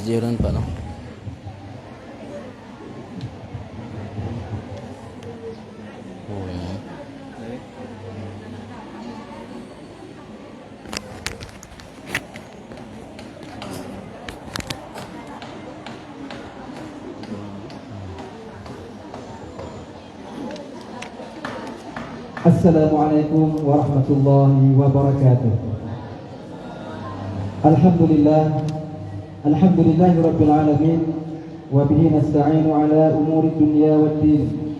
jiran Pak no. Oh ya. Assalamualaikum warahmatullahi wabarakatuh. Alhamdulillahi rabbil alamin wa bihi nasta'inu ala umuri dunya waddin.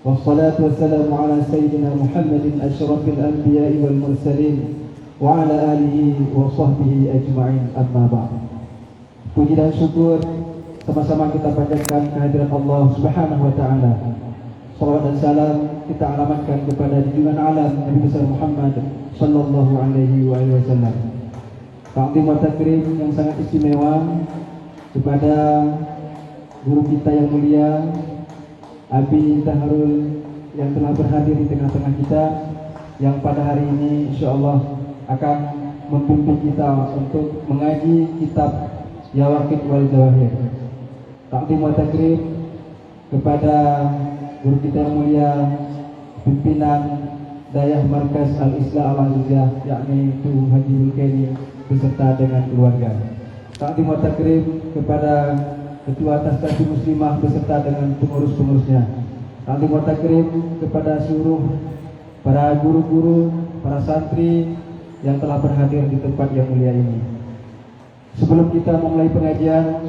Wassalatu wassalamu ala sayyidina Muhammadin asyrafil anbiya'i wal mursalin wa ala alihi wa sahbihi ajma'in, amma ba'd. Puji dan syukur sama-sama kita panjatkan kehadirat Allah Subhanahu wa taala. Salawat dan salam kita alamatkan kepada junjungan alam Nabi besar Muhammad sallallahu alaihi wasallam. Takdim wa takrim yang sangat istimewa kepada guru kita yang mulia Abi Taharul yang telah berhadir di tengah-tengah kita, yang pada hari ini insyaallah akan membimbing kita untuk mengaji kitab Yawaqit wal Jawahir. Takdim wa takrim kepada guru kita yang mulia, pimpinan Dayah Markas Al-Islah Al-Azizah, yakni Tuh Haji Bulkeni beserta dengan keluarga. Takdim wa takrim kepada Ketua Tasdaqi Muslimah beserta dengan pengurus-pengurusnya. Takdim wa takrim kepada seluruh para guru-guru, para santri yang telah berhadir di tempat yang mulia ini. Sebelum kita memulai pengajian,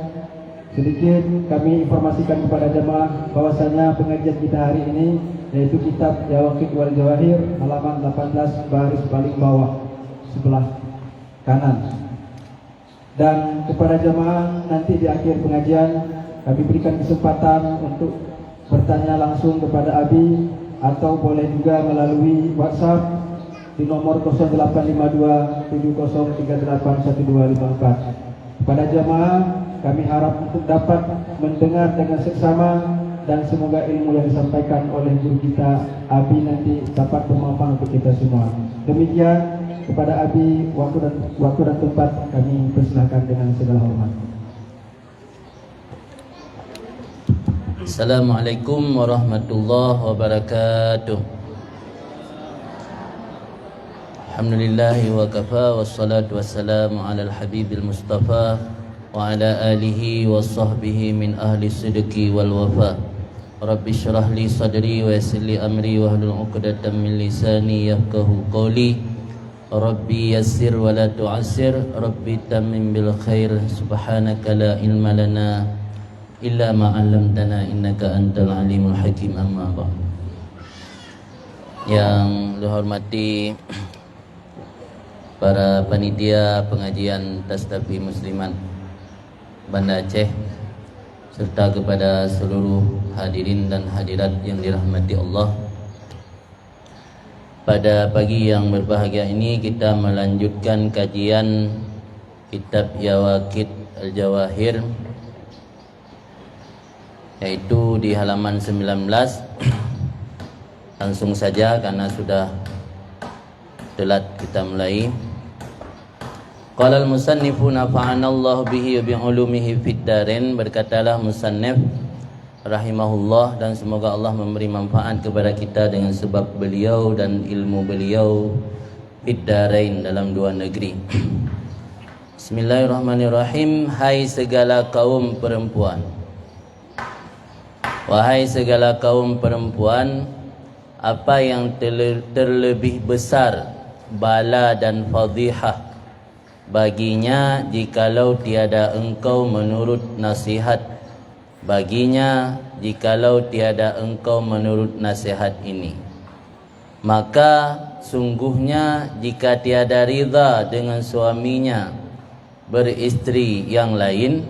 sedikit kami informasikan kepada jemaah bahwasanya pengajian kita hari ini yaitu kitab Yawaqit wal Jawahir halaman 18 baris paling bawah sebelah kanan. Dan kepada jemaah nanti di akhir pengajian kami berikan kesempatan untuk bertanya langsung kepada Abi atau boleh juga melalui WhatsApp di nomor 0852 7038 1254. Kepada jemaah kami harap untuk dapat mendengar dengan seksama dan semoga ilmu yang disampaikan oleh guru kita Abi nanti dapat bermanfaat untuk kita semua. Demikian, kepada Abi waktu dan tempat kami persilakan dengan segala hormat. Assalamualaikum warahmatullahi wabarakatuh. Alhamdulillahi wa kafa wassalatu wassalamu ala al-habibil mustafa wa ala alihi wa sahbihi min ahli sidqi wal wafa. Rabbi syrah li sadri wa yassir li amri wa hlul 'uqdatam min lisani yafqahu qawli. Rabbi yassir wa la tu'assir, Rabbi tammim bil khair. Subhanaka la ilma lana illa ma 'allamtana innaka antal alimul hakim, amma ba'd. Yang dihormati para panitia pengajian Tasdaqi Muslimat Banda Aceh, serta kepada seluruh hadirin dan hadirat yang dirahmati Allah. Pada pagi yang berbahagia ini kita melanjutkan kajian kitab Yawaqit Al-Jawahir, yaitu di halaman 19. Langsung saja karena sudah telat kita mulai. Qala al-musannifu nafa'anallahu bihi wa bi'ulumihi fid darain. Berkatalah musannif rahimahullah, dan semoga Allah memberi manfaat kepada kita dengan sebab beliau dan ilmu beliau fid darain, dalam dua negeri. Bismillahirrahmanirrahim. Hai segala kaum perempuan, wahai segala kaum perempuan, apa yang terlebih besar bala dan fadhihah baginya jikalau tiada engkau menurut nasihat baginya, jikalau tiada engkau menurut nasihat ini. Maka sungguhnya jika tiada ridha dengan suaminya beristri yang lain,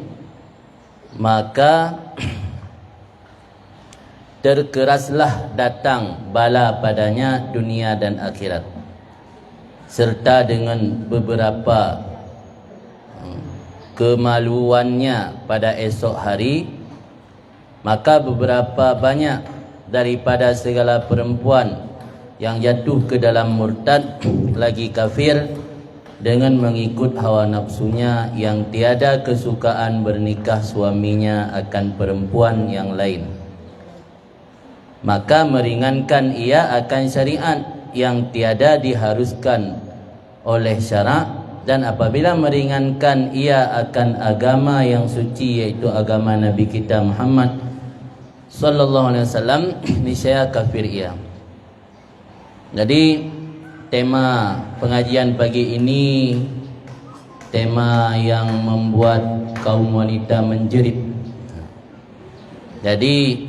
maka terkeraslah datang bala padanya dunia dan akhirat, serta dengan beberapa kemaluannya pada esok hari. Maka beberapa banyak daripada segala perempuan yang jatuh ke dalam murtad lagi kafir, dengan mengikut hawa nafsunya yang tiada kesukaan bernikah suaminya akan perempuan yang lain, maka meringankan ia akan syariat yang tiada diharuskan oleh syarak, dan apabila meringankan ia akan agama yang suci, yaitu agama Nabi kita Muhammad sallallahu alaihi wasallam, niscaya kafir ia. Jadi tema pengajian pagi ini tema yang membuat kaum wanita menjerit. Jadi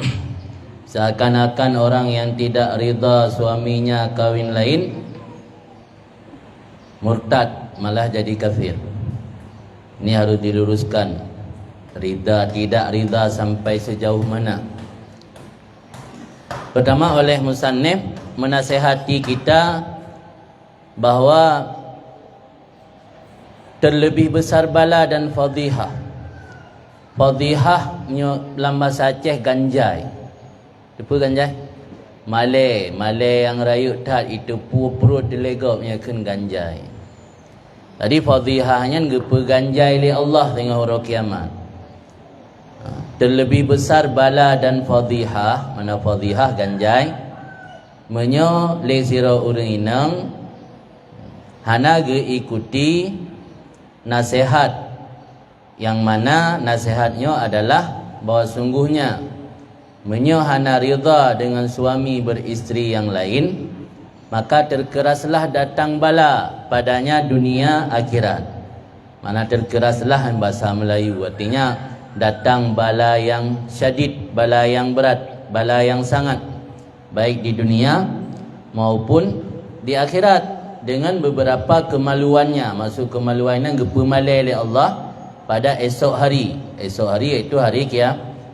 seakan-akan orang yang tidak rida suaminya kawin lain murtad, malah jadi kafir. Ini harus diluruskan. Rida tidak rida sampai sejauh mana? Pertama, oleh musannif menasihati kita bahawa terlebih besar bala dan fadihah. Fadihah dalam bahasa Aceh ganjai. Apa ganjai? Malay yang rayut tat itu perut delegop nya kan ganjai. Tadi fadihahnya gepa ganjai li Allah tengah hari kiamat. Terlebih besar bala dan fadihah, mana fadihah ganjai menyo le sira urang inang hana ge ikuti nasihat, yang mana nasihatnya adalah bahawa sungguhnya menyo hana rida dengan suami beristeri yang lain, maka terkeraslah datang bala padanya dunia akhirat. Mana terkeraslah bahasa Melayu, artinya datang bala yang syadid, bala yang berat, bala yang sangat, baik di dunia maupun di akhirat, dengan beberapa kemaluannya. Maksud kemaluannya gepemalai oleh Allah pada esok hari. Esok hari iaitu hari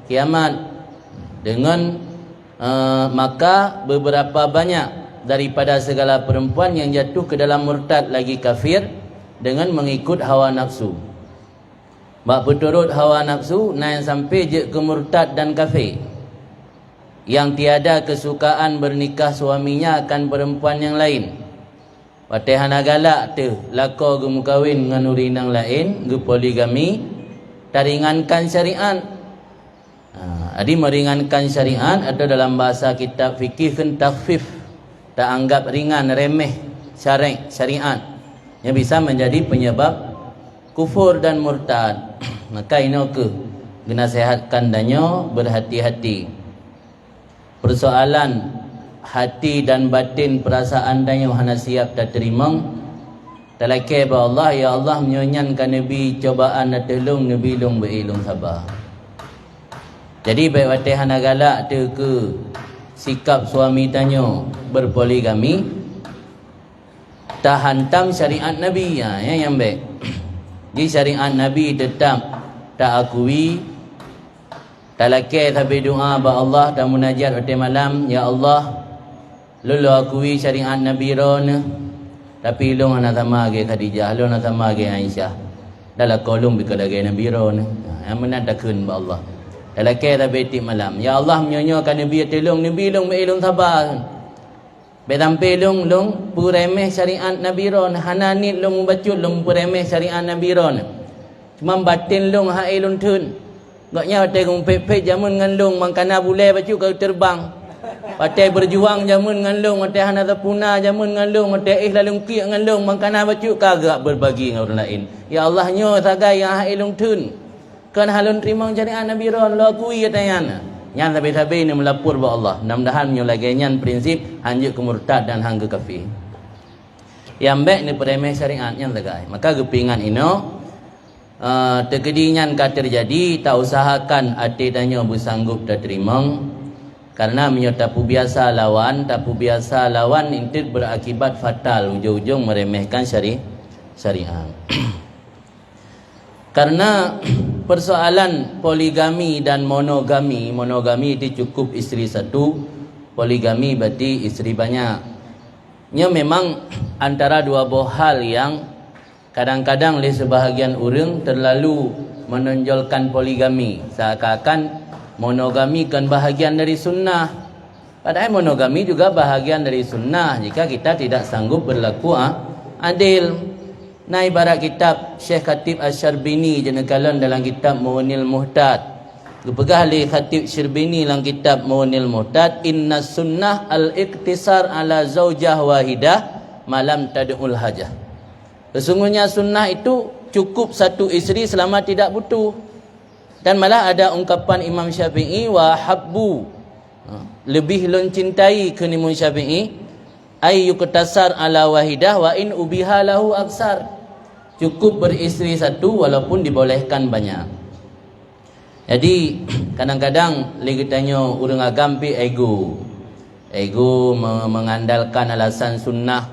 kiamat. Dengan maka beberapa banyak daripada segala perempuan yang jatuh ke dalam murtad lagi kafir dengan mengikut hawa nafsu. Bak berturut hawa nafsu yang sampai je ke murtad dan kafir, yang tiada kesukaan bernikah suaminya akan perempuan yang lain. Watihana galak tu lako gemu kawin dengan urinang lain, ge poligami, taringankan syariat. Adi meringankan syariat atau dalam bahasa kitab fikih kan takhfif, tak anggap ringan, remeh syariat yang bisa menjadi penyebab kufur dan murtad. Maka ini nasihatkan danyo berhati-hati. Persoalan hati dan batin perasaan danyo hana siap tak terima. Talake ba Allah, ya Allah menyonyankan Nabi cobaan dan tolong Nabi long berilung sabar. Jadi baik watih hana galak tu ke sikap suami danyo berpoligami, tak hantam syariat Nabi ya, yang baik. Di syariat Nabi tetap tak akui, tak laki tapi doa ba Allah dan munajat waktu malam, ya Allah lulu akui syariat Nabi ron, tapi long ana sama ge Khadijah, long ana sama ge Aisyah, dalam kolom bika lagi Nabi ron, yang menadakan ba Allah. Tak laki tapi ti malam, ya Allah menyonyokan Nabi tolong Nabi long beilung sabar. Betampe long puremeh syariat Nabi ron, hananit long bacut long puremeh syariat Nabi ron. Cuma batin long hailun tun. Gaknya patai kong pepek jamun ngan long mangkana boleh bacut kau terbang. Patai berjuang jamun ngan long, patai hana terpuna jamun ngan long, patai lalu kiak ngan long mangkana bacut kagak berbagi dengan orang lain. Ya Allah nyo sagai yang hailun tun. Kan halun terima syariat Nabi ron lo akui katanya. Yang tapi ini melapor ba Allah. Mudah-mudahan menyolagi nyan prinsip hanjuk ke murtad dan hang ke kafir. Yang baik ni peremeh syariat yang tegai. Maka kepingan ino terkadingan kata terjadi, tak usahakan hati danyo bersanggup tak terima. Karena tapu biasa lawan itu berakibat fatal, ujung-ujung meremehkan syariat. Karena persoalan poligami dan monogami itu cukup isteri satu, poligami berarti isteri banyak. Ini memang antara dua buah hal yang kadang-kadang oleh sebahagian orang terlalu menonjolkan poligami, seakan-akan monogami kan bahagian dari sunnah. Padahal monogami juga bahagian dari sunnah jika kita tidak sanggup berlaku adil. Nah ibarat kitab Syekh Khatib Asy-Syarbini jenakalan dalam kitab Mu'nil Muhtad. Pegah li Khatib Syarbini dalam kitab Mu'nil Muhtad, inna sunnah al-iktisar ala zaujah wahidah malam tad'ul hajah. Sesungguhnya sunnah itu cukup satu isteri selama tidak butuh. Dan malah ada ungkapan Imam Syafi'i, wa habbu, lebih lon cintai ke Imam Syafi'i, ay yuktasar ala wahidah wa in ubiha lahu aksar. Cukup beristeri satu walaupun dibolehkan banyak. Jadi kadang-kadang lagi tanya orang agam pi ego mengandalkan alasan sunnah.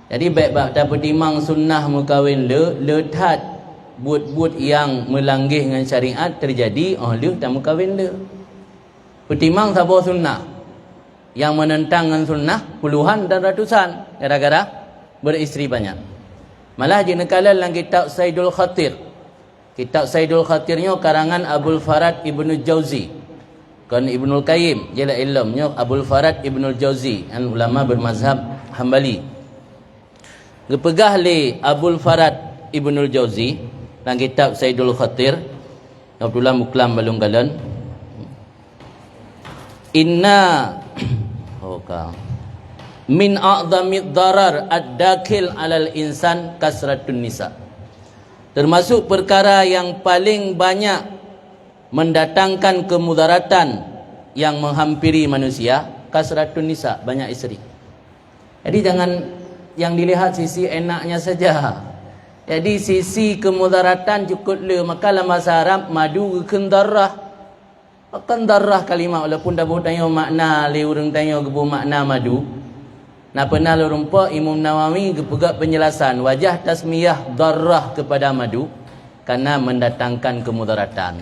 Jadi baik dapat timang sunnah mukawin letat buat yang melanggar dengan syariat terjadi le tak mukawin le. Petimang sabar sunnah yang menentang dengan sunnah puluhan dan ratusan gara-gara beristeri banyak. Malah jenakalan dalam kitab Saidul Khatir. Kitab Saidul Khatirnya karangan Abul Farad Ibnu Jauzi. Kan Ibnul Qayyim jela ilmunya Abul Farad Ibnul Jauzi, an ulama bermazhab Hambali. Gepegah li Abul Farad Ibnul Jauzi dalam kitab Saidul Khatir, Abdullah Muklam balunggalan. Inna min a'zamid darar ad-dakil alal insan kasratun nisa. Termasuk perkara yang paling banyak mendatangkan kemudaratan yang menghampiri manusia, kasratun nisa, banyak isteri. Jadi jangan yang dilihat sisi enaknya saja. Jadi sisi kemudaratan cukup le, maka dalam bahasa Arab madu kendarah. Kendarah kalimah walaupun dah tanya makna le orang tanya gebu makna madu. Nah pernah rumpa Imam Nawawi gepegak penjelasan wajah tasmiyah darrah kepada madu karena mendatangkan kemudaratan.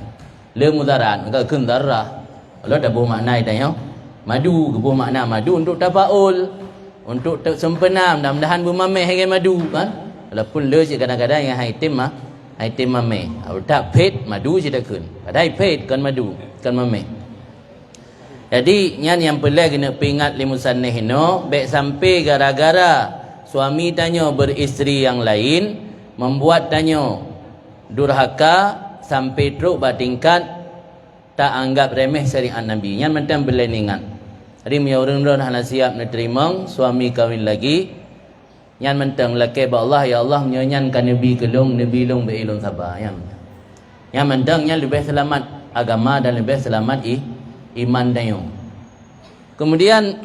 Le mudarat maka kendarah. Kalau dah bermakna tanya madu gebu makna madu untuk tafaul, untuk sempena, mudah-mudahan bermameh hari madu kan. Walaupun le kadang-kadang yang haitim mameh. Kalau tak pet madu je dah kun. Kadai pet kan madu kan mameh. Jadi yang perlu kena pingat li musannif no, baik sampai gara-gara suami tanya beristeri yang lain membuat tanya durhaka sampai teruk bertingkat tak anggap remeh syariat Nabi. Yang penting boleh ingat. Jadi punya orang-orang nak siap nak terima suami kahwin lagi. Yang penting laki ba Allah ya Allah menyanyikan Nabi kelong Nabi long beilong sabar. Yang penting yang lebih selamat agama dan lebih selamat iman dayo. Kemudian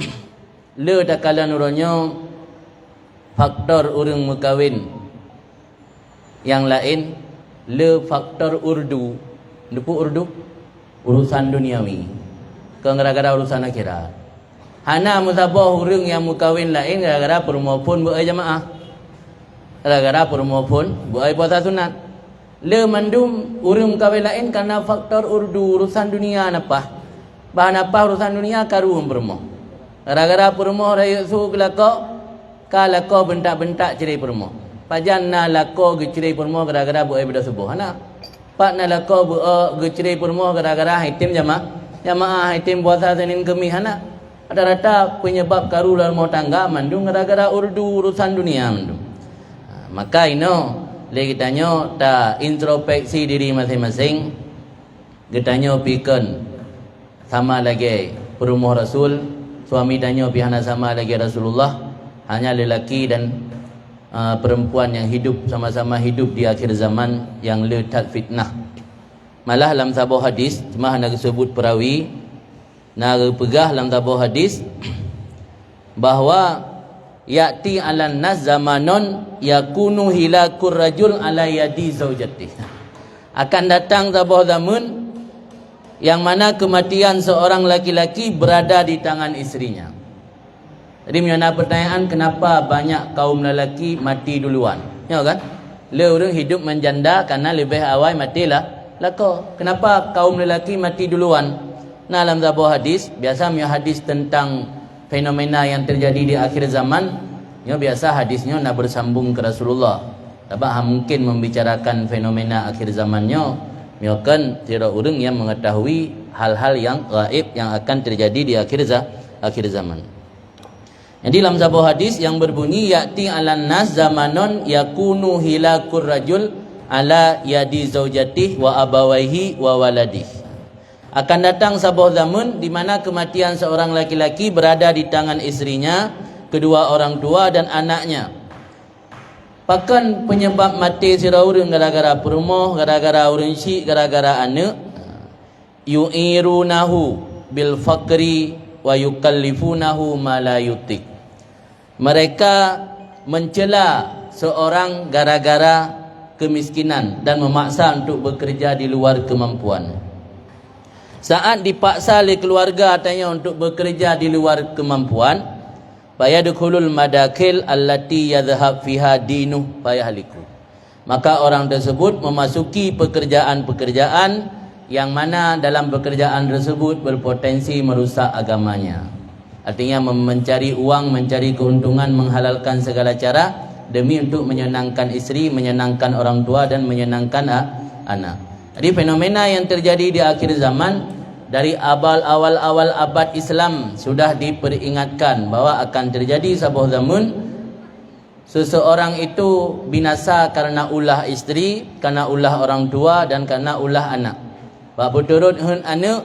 le dakala nuronyo faktor orang mukawin yang lain le faktor urdu. Depu urdu urusan duniawi. Gara-gara urusan akhirat. Hana musabah orang yang mukawin lain gara-gara permohon buat jamaah. Gara-gara permohon buat puasa sunat. Le mandum orang mukawin lain karena faktor urdu urusan dunia napa. Bahan apa urusan dunia karu bermoh. Gara-gara bermoh raya su kelako, kalako bentak-bentak cerai bermoh. Pajan na lako gecerai bermoh gara-gara buat ibadah subuh. Hana. Pak na lako buat gecerai bermoh gara-gara hitim jamaah hitim puasa Senin Khamis. Hana. Rata-rata penyebab karu dalam rumah tangga mandung gara-gara urdu urusan dunia mandung. Maka ino lagi tanya tak introspeksi diri masing-masing. Getanya pikun sama lagi perumah Rasul, suami tanya pihana sama lagi Rasulullah, hanya lelaki dan perempuan yang hidup sama-sama hidup di akhir zaman yang letak fitnah. Malah dalam sebuah hadis, cuma nak sebut perawi, nak pegah dalam sebuah hadis bahawa ya'ti 'alan nas zamanon yakunu hilakur rajul ala yadi zaujati. Akan datang sebuah zaman yang mana kematian seorang laki-laki berada di tangan istrinya. Jadi mana pertanyaan, kenapa banyak kaum lelaki mati duluan? Ya kan? Le orang hidup menjanda karena lebih awal matilah lako. Kenapa kaum lelaki mati duluan? Nah, dalam sebuah hadis, biasa punya hadis tentang fenomena yang terjadi di akhir zaman, ya biasa hadisnya nak bersambung ke Rasulullah. Tapi mungkin membicarakan fenomena akhir zamannya. Misalkan tidak orang yang mengetahui hal-hal yang gaib yang akan terjadi di akhir zaman. Jadi dalam sebuah hadis yang berbunyi ya'ti 'alan nas zamanon yakunu hilakur rajul ala yadi zaujatih wa abawaihi wa waladih. Akan datang sebuah zaman di mana kematian seorang laki-laki berada di tangan istrinya, kedua orang tua dan anaknya. Pakan penyebab mati sira urang gara-gara perumah, gara-gara urang syik, gara-gara anak, yu'irunahu bil faqri wa yukallifunahu ma la yutik. Mereka mencela seorang gara-gara kemiskinan dan memaksa untuk bekerja di luar kemampuan. Saat dipaksa oleh keluarga tanya untuk bekerja di luar kemampuan, fayadkhulul madakil allati yadhhab fiha dinuh fayahliku. Maka orang tersebut memasuki pekerjaan-pekerjaan yang mana dalam pekerjaan tersebut berpotensi merusak agamanya. Artinya mencari uang, mencari keuntungan, menghalalkan segala cara demi untuk menyenangkan isteri, menyenangkan orang tua dan menyenangkan anak. Jadi fenomena yang terjadi di akhir zaman dari awal abad Islam sudah diperingatkan bahwa akan terjadi sebuah zaman seseorang itu binasa karena ulah isteri, karena ulah orang tua dan karena ulah anak. Pak turut hun anak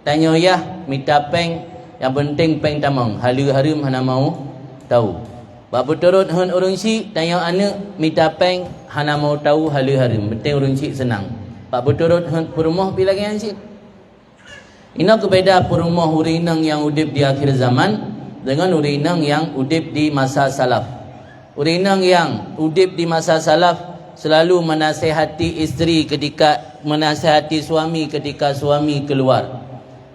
tanya yah minta peng, yang penting peng tamang, harum hana mau tahu. Bapa turut hun urang syik tanya anak minta peng hana mau tahu harum, penting urang syik senang. Bapa turut hun perumah pi lagi yang syik. Ina kebeda perumah urinang yang udip di akhir zaman dengan urinang yang udip di masa salaf. Urinang yang udip di masa salaf selalu menasihati isteri ketika menasihati suami ketika suami keluar.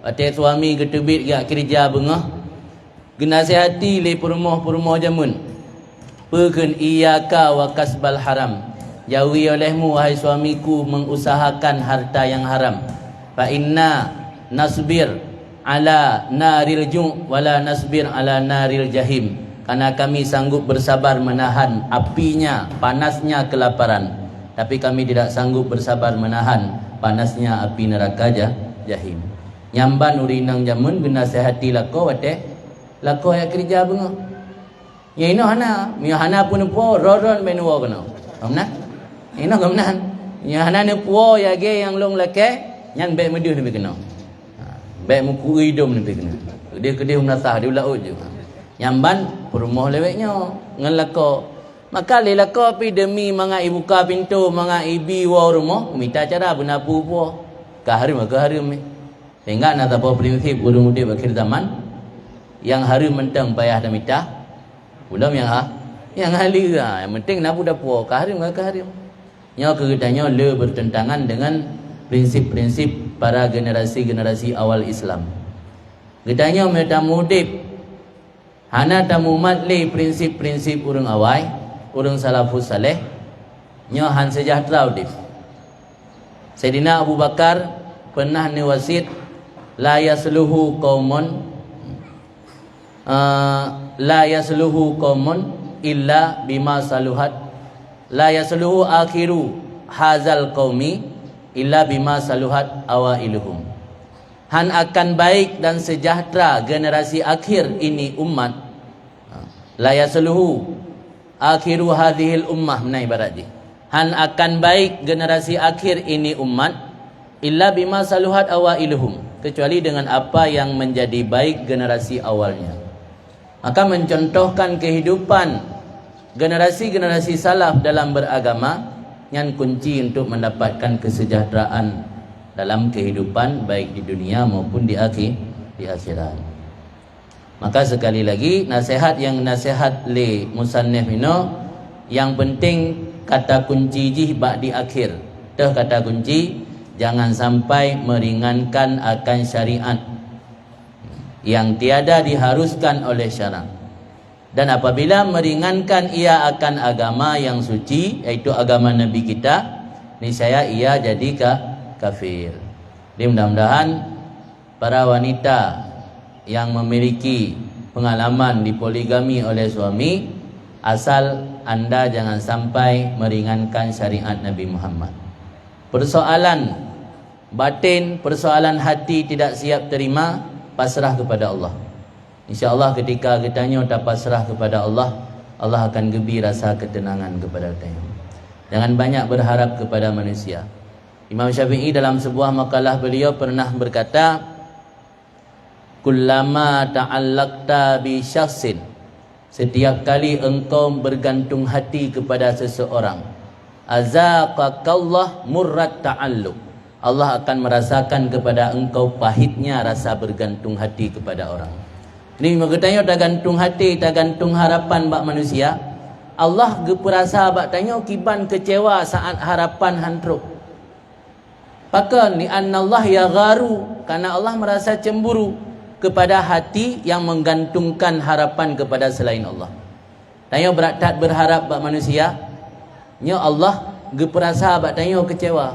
Ada suami ketubit gak kerja bengah, genasihati le perumah jamun. Peken iyaka wa kasbal haram. Jauhi olehmu wahai suamiku mengusahakan harta yang haram. Fa inna nasbir ala naril ju' wala nasbir ala naril jahim. Karena kami sanggup bersabar menahan apinya, panasnya kelaparan. Tapi kami tidak sanggup bersabar menahan panasnya api neraka jahim. Nyamban urinang jamun genasihati lako wate lako ya kerja bunga ya ino hana mi hana pun po roron menua kono amna ino gamnan ya hana ne po ya ge yang long lake nyan be meduh ne kena be mu ku idom ne kena dia kedih menasah dia laut je nyamban perumah leweknya ngan lako maka le lako pi demi manga ibu ka pintu manga ibi wa rumah minta cara benapu po kaharim sehingga nak tahu prinsip urung udip akhir zaman yang hari mentang payah dah mitah belum yang ahli yang penting nak budak puak kaharim nya kegetanya le bertentangan dengan prinsip-prinsip para generasi awal Islam. Getanya mereka mudip hana tamu matli prinsip-prinsip urung awai urung salafus saleh nya han sejahtera udip. Sayyidina Abu Bakar pernah ni wasit la yasluhu qaumun illa bima saluhat la yasluhu akhiru hazal qaumi illa bima saluhat awailuhum. Han akan baik dan sejahtera generasi akhir ini umat. La yasluhu akhiru hadhil ummah menai ibarat dia. Han akan baik generasi akhir ini umat illa bima saluhat awailuhum, kecuali dengan apa yang menjadi baik generasi awalnya. Maka mencontohkan kehidupan generasi-generasi salaf dalam beragama yang kunci untuk mendapatkan kesejahteraan dalam kehidupan baik di dunia maupun di akhirat. Maka sekali lagi nasihat le musannif ino yang penting kata kunci jih di akhir. Dah kata kunci jangan sampai meringankan akan syariat yang tiada diharuskan oleh syarak. Dan apabila meringankan ia akan agama yang suci, yaitu agama Nabi kita, niscaya ia jadi kafir. Jadi mudah-mudahan para wanita yang memiliki pengalaman dipoligami oleh suami, asal anda jangan sampai meringankan syariat Nabi Muhammad. Persoalan batin, persoalan hati tidak siap terima, pasrah kepada Allah. InsyaAllah ketika kitanya dapat serah kepada Allah, Allah akan gebi rasa ketenangan kepada kitanya. Jangan banyak berharap kepada manusia. Imam Syafi'i dalam sebuah makalah beliau pernah berkata, kullama ta'allaqta bi syakhsin, setiap kali engkau bergantung hati kepada seseorang, azaqakallah murrat ta'alluq, Allah akan merasakan kepada engkau pahitnya rasa bergantung hati kepada orang. Ni makatanya tak gantung hati, tak gantung harapan bak manusia. Allah geperasa bak tanya kiban kecewa saat harapan hantruk. Pakan ni annallah ya gharu, karena Allah merasa cemburu kepada hati yang menggantungkan harapan kepada selain Allah. Tanya berat tak berharap bak manusia, nya Allah geperasa bak tanya kecewa.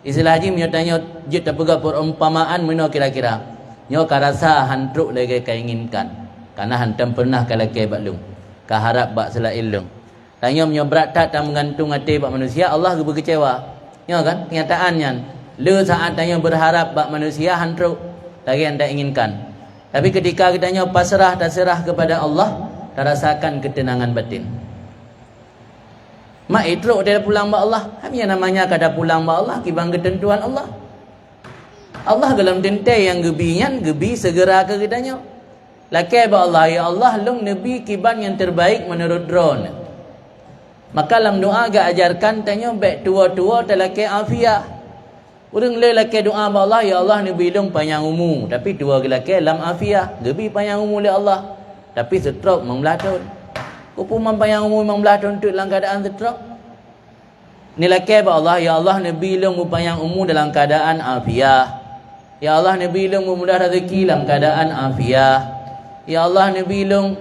Istilah haji nya tanya je tak pegah perumpamaan meno kira-kira. Nyo ka rasa hantruk lagi kainginkan, karena hantam pernah kalake bak lung, ka harap bak selain lung. Tanya nyo berat tak menggantung hati bak manusia, Allah ge berkecewa. Nyo kan kenyataannya. Le saat tanya berharap bak manusia hantruk lagi anda inginkan. Tapi ketika kita nyo pasrah dan serah kepada Allah, terasakan ketenangan batin. Mak itruk dia pulang bak Allah. Apa namanya kada pulang bak Allah kibang ketentuan Allah. Allah dalam tentai yang gebian, gebi segera ke kitanya. Lakai ba Allah, ya Allah long nabi kiban yang terbaik menurut drone. Maka dalam doa ga ajarkan tanya baik tua-tua talakai afiah. Urang le lakai doa ba Allah, ya Allah nabi long panjang umur, tapi tua lakai lam afiah, gebi panjang umur le Allah. Tapi stroke membelatun. Kupu panjang umur membelatun tu dalam keadaan stroke. Ni lakai ba Allah, ya Allah nabi long panjang umur dalam keadaan afiah. Ya Allah Nabi long memudah rezeki dalam keadaan afiah. Ya Allah Nabi long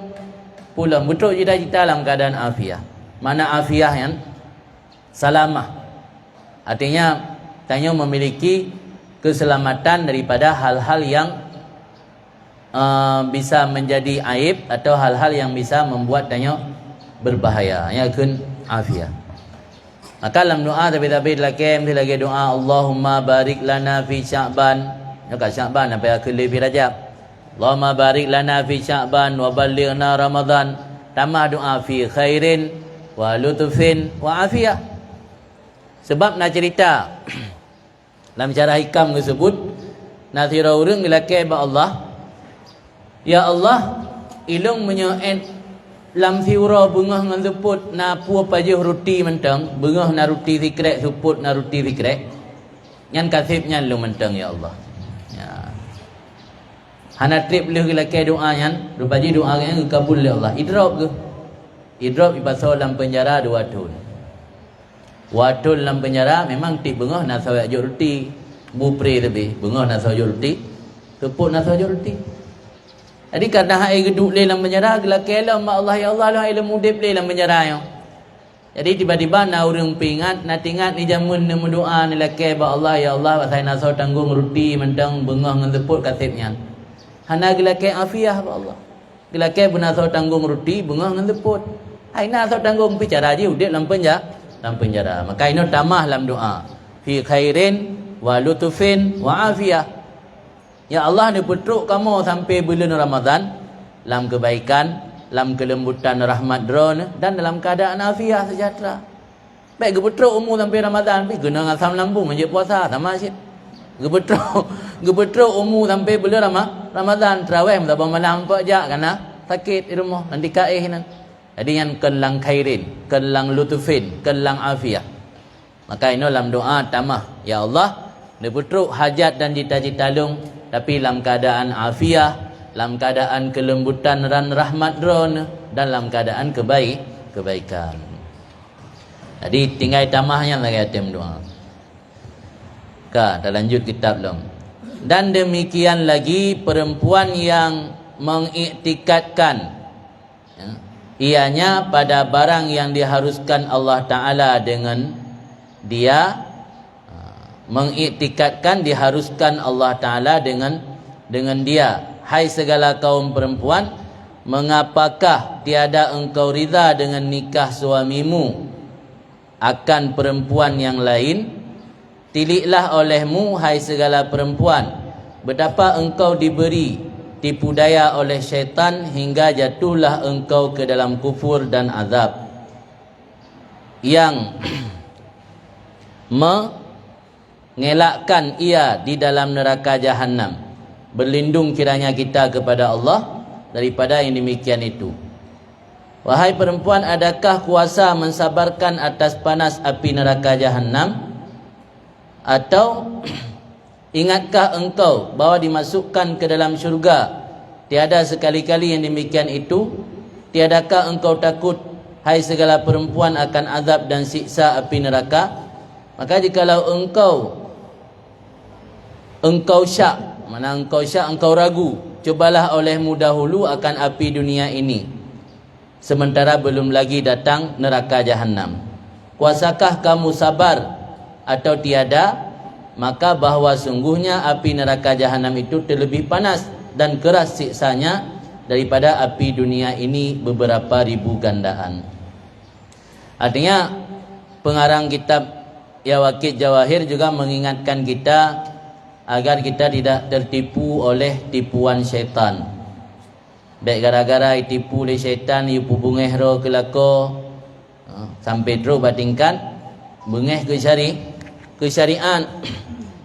pulang betul cita-cita dalam keadaan afiah. Mana afiah yang salamah? Artinya tanya memiliki keselamatan daripada hal-hal yang bisa menjadi aib atau hal-hal yang bisa membuat tanya berbahaya. Ya kun afiah. Maka dalam doa tapi lagi lagi doa Allahumma barik lana fi Sya'ban. Ya kat Sya'ban sampai akhir lebih Rajab. Allahumma barik lana fi Sya'ban wa ballighna Ramadan. Tambah doa fi khairin wa lutfin wa afiyah. Sebab nak cerita dalam cara hikam tersebut nathira urang dilakai ba Allah. Ya Allah, ilung menyoen lam fiura bengah ngan seput na pu pajuh roti mentang, bengah na roti fikrek suput na roti fikrek. Ngan kasibnya lu mentang ya Allah. Hana trip boleh lakai doa nyan, rupaji doa yang kabul oleh Allah. Idrop ke? Idrop ipasal dalam penjara 2 tahun. 2 tahun dalam penjara memang tip bengah nak sawak jok roti. Bupre lebih, bengah nak sawak jok roti. Tepuk nak sawak jok roti. Jadi kadang hai geduk le dalam penjara, lakai lah mak Allah ya Allah lah ilmu mudip le dalam penjara yo. Jadi tiba-tiba na urang pingat, na tingat ni jamun ni doa ni lakai ba Allah ya Allah saya nak sawak tanggung roti mentang bengah ngan tepuk kasibnya. Hana gelakai afiah ba Allah. Gelakai benar sawak tanggung roti bengah ngan teput. Hai na sawak tanggung bicara je udip dalam penjara. Maka ini tamah dalam doa. Fi khairin wa lutfin wa afiyah. Ya Allah ni petruk kamu sampai bulan Ramadan dalam kebaikan, dalam kelembutan rahmat drone dan dalam keadaan afiah sejahtera. Baik gepetruk umur sampai Ramadan, pi guna ngasam lambung menje puasa sama asyik. Gepetruk umur sampai bulan Ramadan tarawih tak malam pak jak karena sakit di rumah nanti kaih nan. Jadi yang kelang khairin, kelang lutufin, kelang afiah. Maka ini dalam doa tamah, ya Allah, gepetruk hajat dan cita-cita lung tapi dalam keadaan afiah, dalam keadaan kelembutan dan rahmat drone dan dalam keadaan kebaikan. Jadi tinggal tamahnya lagi atem doa. Dah lanjut kitab long. Dan demikian lagi perempuan yang mengiktikadkan ianya pada barang yang diharuskan Allah Ta'ala dengan dia, mengiktikadkan diharuskan Allah Ta'ala dengan dia. Hai segala kaum perempuan, mengapakah tiada engkau ridha dengan nikah suamimu akan perempuan yang lain? Tiliklah olehmu hai segala perempuan, betapa engkau diberi tipu daya oleh syaitan hingga jatuhlah engkau ke dalam kufur dan azab yang mengelakkan ia di dalam neraka jahanam. Berlindung kiranya kita kepada Allah daripada yang demikian itu. Wahai perempuan, adakah kuasa mensabarkan atas panas api neraka jahanam? Atau ingatkah engkau bahawa dimasukkan ke dalam syurga tiada sekali-kali yang demikian itu? Tiadakah engkau takut, hai segala perempuan, akan azab dan siksa api neraka? Maka jikalau engkau syak, mana engkau syak, engkau ragu, cobalah olehmu dahulu akan api dunia ini, sementara belum lagi datang neraka jahanam. Kuasakah kamu sabar atau tiada? Maka bahawa sungguhnya api neraka jahanam itu terlebih panas dan keras siksanya daripada api dunia ini beberapa ribu gandaan. Artinya pengarang kitab Yawaqit Jawahir juga mengingatkan kita agar kita tidak tertipu oleh tipuan syaitan. Baik gara-gara ditipu oleh syaitan, ibu bungeh ro kelako sampai terus batingkan bungeh ke syariat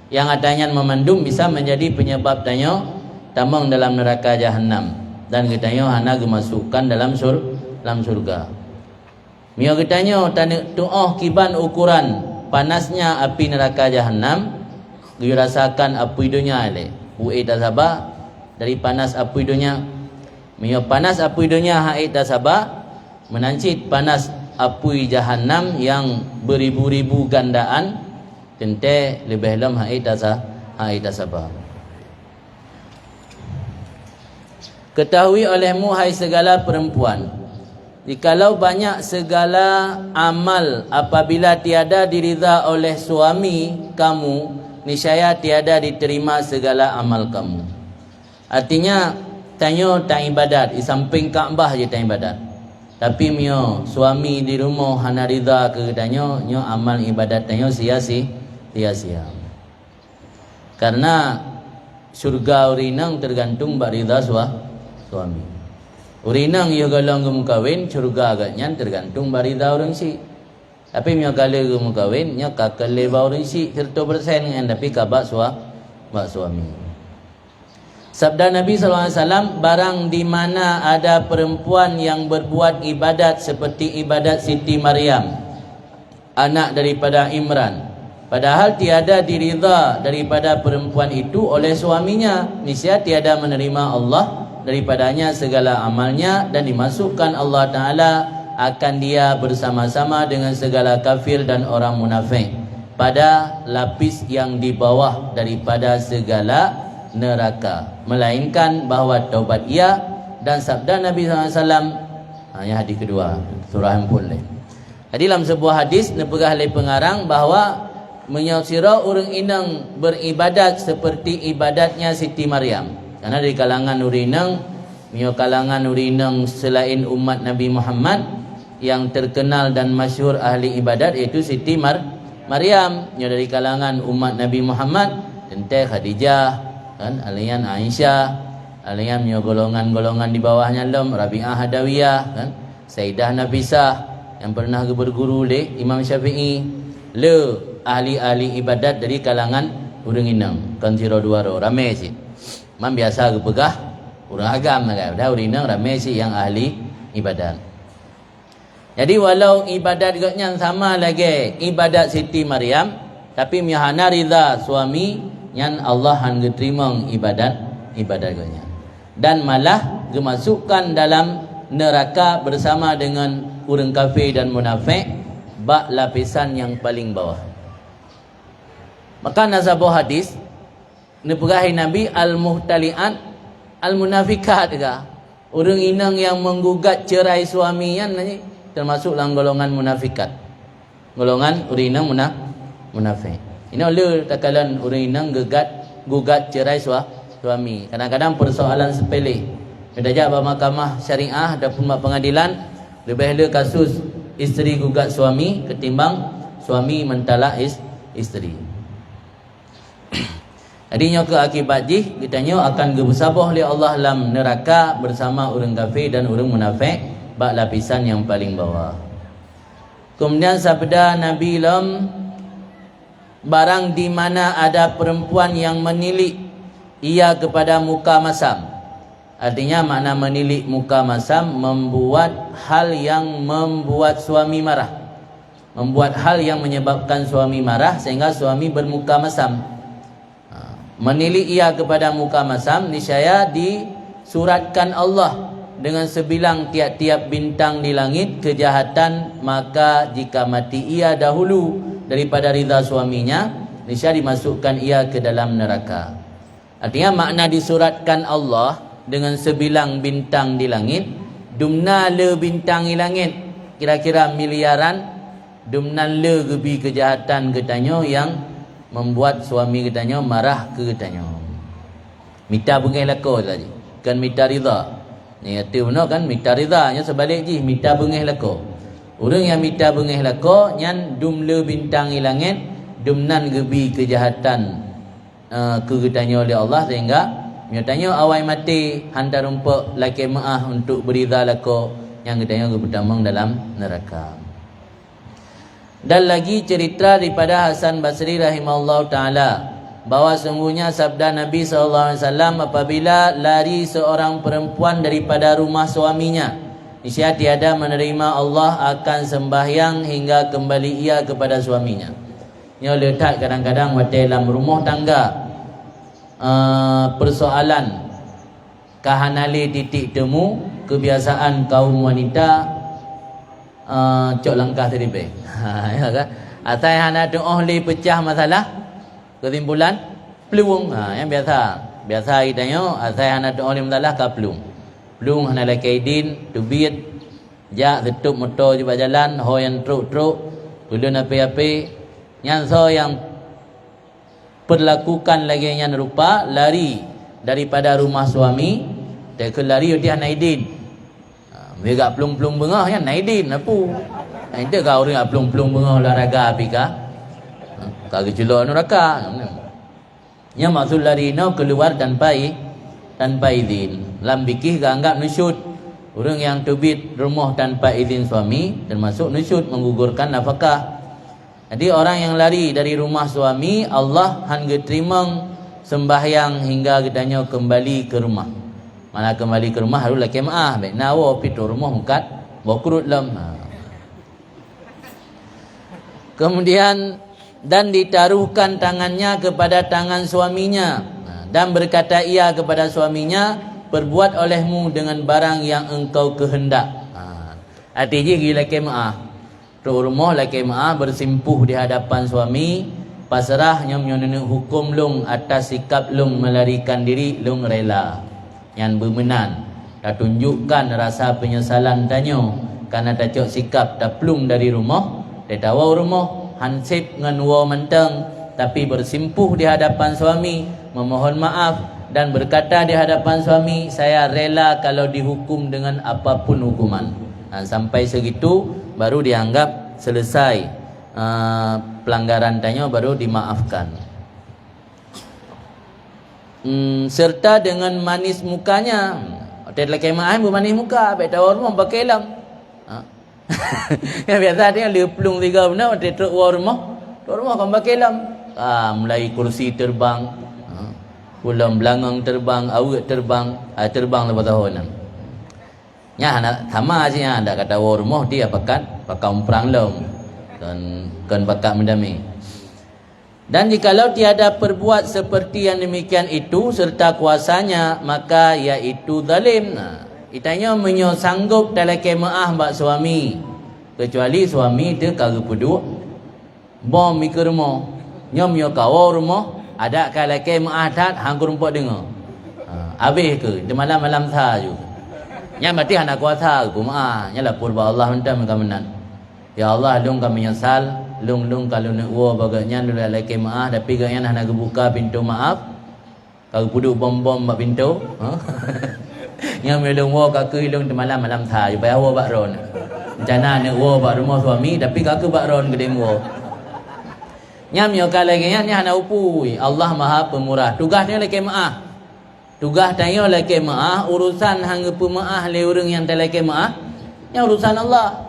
yang adanya memandum bisa menjadi penyebab tanyo tamang dalam neraka jahanam dan ketanyo hana gemasukkan dalam surga. Mio ketanyo tuoh kiban ukuran panasnya api neraka jahanam, you rasakan api dunia le. Uai tak sabar dari panas api dunia. Mio panas api dunia hai tak sabar menancit panas api jahanam yang beribu-ribu gandaan, tente lebih lam hai tak sabar. Ketahui olehmu hai segala perempuan, jikalau banyak segala amal apabila tiada diridha oleh suami kamu, niscaya tiada diterima segala amal kamu. Artinya tanyo tak ibadat, di samping Kaabah je tak ibadat. Tapi mio suami di rumah hana ridha ke tanyo, nyo amal ibadat tanyo sia-sia. Karena surga urinang tergantung bak ridha suami. Urinang ia galang ke mukawin, surga agaknya tergantung bak ridha orang si. Tapi mio kala ke mukawin, nyo kakal leba orang si 100% dengan tapi kabak suami. Sabda Nabi SAW, barang di mana ada perempuan yang berbuat ibadat seperti ibadat Siti Maryam, anak daripada Imran, padahal tiada diridha daripada perempuan itu oleh suaminya, niscaya tiada menerima Allah daripadanya segala amalnya, dan dimasukkan Allah Ta'ala akan dia bersama-sama dengan segala kafir dan orang munafik pada lapis yang di bawah daripada segala neraka, melainkan bahawa taubat ia dan sabda Nabi SAW. Yang hadis kedua surah Al-Mulk. Jadi dalam sebuah hadis nepegah oleh pengarang bahawa menyosira orang inang beribadat seperti ibadatnya Siti Maryam, karena dari kalangan urinang, mio kalangan urinang selain umat Nabi Muhammad yang terkenal dan masyhur ahli ibadat iaitu Siti Maryam. Mio dari kalangan umat Nabi Muhammad ente Khadijah kan, alian Aisyah, alian mio golongan-golongan di bawahnya lem Rabi'ah Hadawiyah kan, Sayyidah Nafisah yang pernah berguru oleh Imam Syafi'i, le ahli-ahli ibadat dari kalangan urang inang kan sira dua ramai sih. Mam biasa ke pegah urang agam kan, dah urang inang ramai sih yang ahli ibadat. Jadi walau ibadat gaknya sama lagi ibadat Siti Maryam, tapi mihana ridha suami yang Allah han terima ibadat gaknya, dan malah dimasukkan dalam neraka bersama dengan orang kafir dan munafik bak lapisan yang paling bawah. Maka nazabah hadis neperahi Nabi al-muhtali'at al-munafikat ke, orang inang yang menggugat cerai suaminya termasuk dalam golongan munafikat, golongan orang inang munafik. Ini oleh takalan orang inang gugat cerai suami. Kadang-kadang persoalan sepele, dajak ba mahkamah syariah ataupun pengadilan, lebih le kasus isteri gugat suami ketimbang suami mentalak isteri. Adinya ke akibat jih kitanya akan gebersabah oleh Allah dalam neraka bersama orang kafir dan orang munafik bak lapisan yang paling bawah. Kemudian sabda Nabi lam, barang di mana ada perempuan yang menilik ia kepada muka masam. Artinya makna menilik muka masam, membuat hal yang membuat suami marah, membuat hal yang menyebabkan suami marah sehingga suami bermuka masam. Menilik ia kepada muka masam, niscaya disuratkan Allah dengan sebilang tiap-tiap bintang di langit kejahatan, maka jika mati ia dahulu daripada ridha suaminya, niscaya dimasukkan ia ke dalam neraka. Artinya makna disuratkan Allah dengan sebilang bintang di langit, dumna le bintang di langit kira-kira miliaran, dumna le gebi kejahatan katanya yang membuat suami katanya marah ke katanya. Mita bengih lako tadi, kan mita ridha. Ni kata benar kan, mita ridha nya sebalik je, mita bengih lako. Orang yang mita bengih lako nyan dum le bintang langit, dumnan gebi kejahatan ke katanya oleh Allah sehingga nyatanya awai mati hantar rumpuk laki maah untuk beridha lako yang katanya bertamang dalam neraka. Dan lagi cerita daripada Hasan Basri rahimahullah ta'ala, bahawa sungguhnya sabda Nabi SAW, apabila lari seorang perempuan daripada rumah suaminya, niscaya tiada menerima Allah akan sembahyang hingga kembali ia kepada suaminya. Ini letak kadang-kadang dalam rumah tangga persoalan kahanali titik temu kebiasaan kaum wanita cok langkah teribik. Ya kan? Atai hana doa li pecah masalah kesimpulan pelung. Yang biasa kitanya atai hana doa li masalah ka pelung. Pelung hana lakaidin tubit jak tutup motor di jalan ho yang truk-truk ulun api-api yang so yang perlakukan lagi yang rupa lari daripada rumah suami tak ke lari dia naidin. Mereka pelung-pelung bengah yang naidin apa? Itu kau orang pelung-pelung bengah olahraga api kah? Kagak celok neraka. Yang maksud lari no keluar tanpa izin. Lam bikih anggap nusyud. Orang yang tubit rumah tanpa izin suami termasuk nusyud menggugurkan nafkah. Jadi orang yang lari dari rumah suami, Allah hangga terima sembahyang hingga gedanya kembali ke rumah. Mana kembali ke rumah harus laki maah baik nawa pitu rumah mukat bokrut lam. Kemudian dan ditaruhkan tangannya kepada tangan suaminya dan berkata ia kepada suaminya, perbuat olehmu dengan barang yang engkau kehendak. Artinya gila laki maah tu rumah laki maah bersimpuh di hadapan suami, pasrah nyom nyonene hukum lung atas sikap lung melarikan diri lung rela yang bermenan. Dah tunjukkan rasa penyesalan tanyo karena tak cok sikap dah plung dari rumah, dia tawa rumah hansip ngan wa menteng tapi bersimpuh di hadapan suami, memohon maaf dan berkata di hadapan suami, saya rela kalau dihukum dengan apapun hukuman. Sampai segitu baru dianggap selesai pelanggaran tanyo, baru dimaafkan. Serta dengan manis mukanya. Hotel laki maaf bermanis muka, baik tahu rumah pakai lam. Yang biasa dia lepelung tiga benda hotel truk rumah kan pakai lam. Mulai kursi terbang, pulang belangang terbang, awet terbang, terbang lepas tahun. Ya anak sama aja ada kata rumah dia pakai umprang lam dan kan pakai mendami. Dan jikalau tiada perbuat seperti yang demikian itu serta kuasanya, maka iaitu zalim. Itanya menyo sanggup dalam kemaah bak suami, kecuali suami dia kagak peduk bom mikir rumah nyom yo kawo rumah ada kala kemaah tat hang rumput dengar habis ke di malam-malam tha juga nya mati anak kuasa ku maah nya lapor ba Allah minta menan. Ya Allah lung kami menyesal lung kalau nak wa baganya lu laki maaf tapi ganya nak buka pintu maaf kalau puduk bom-bom mak pintu yang melung wa kaki lung di malam-malam tha supaya wa bakron rencana nak wa bak rumah suami tapi kaki bakron gede wa Nyam yo lagi nya hana upui. Allah Maha Pemurah. Tugas dia lagi maah. Tugas dia lagi maah, urusan hang pemaah le urang yang lagi maah. Nya urusan Allah.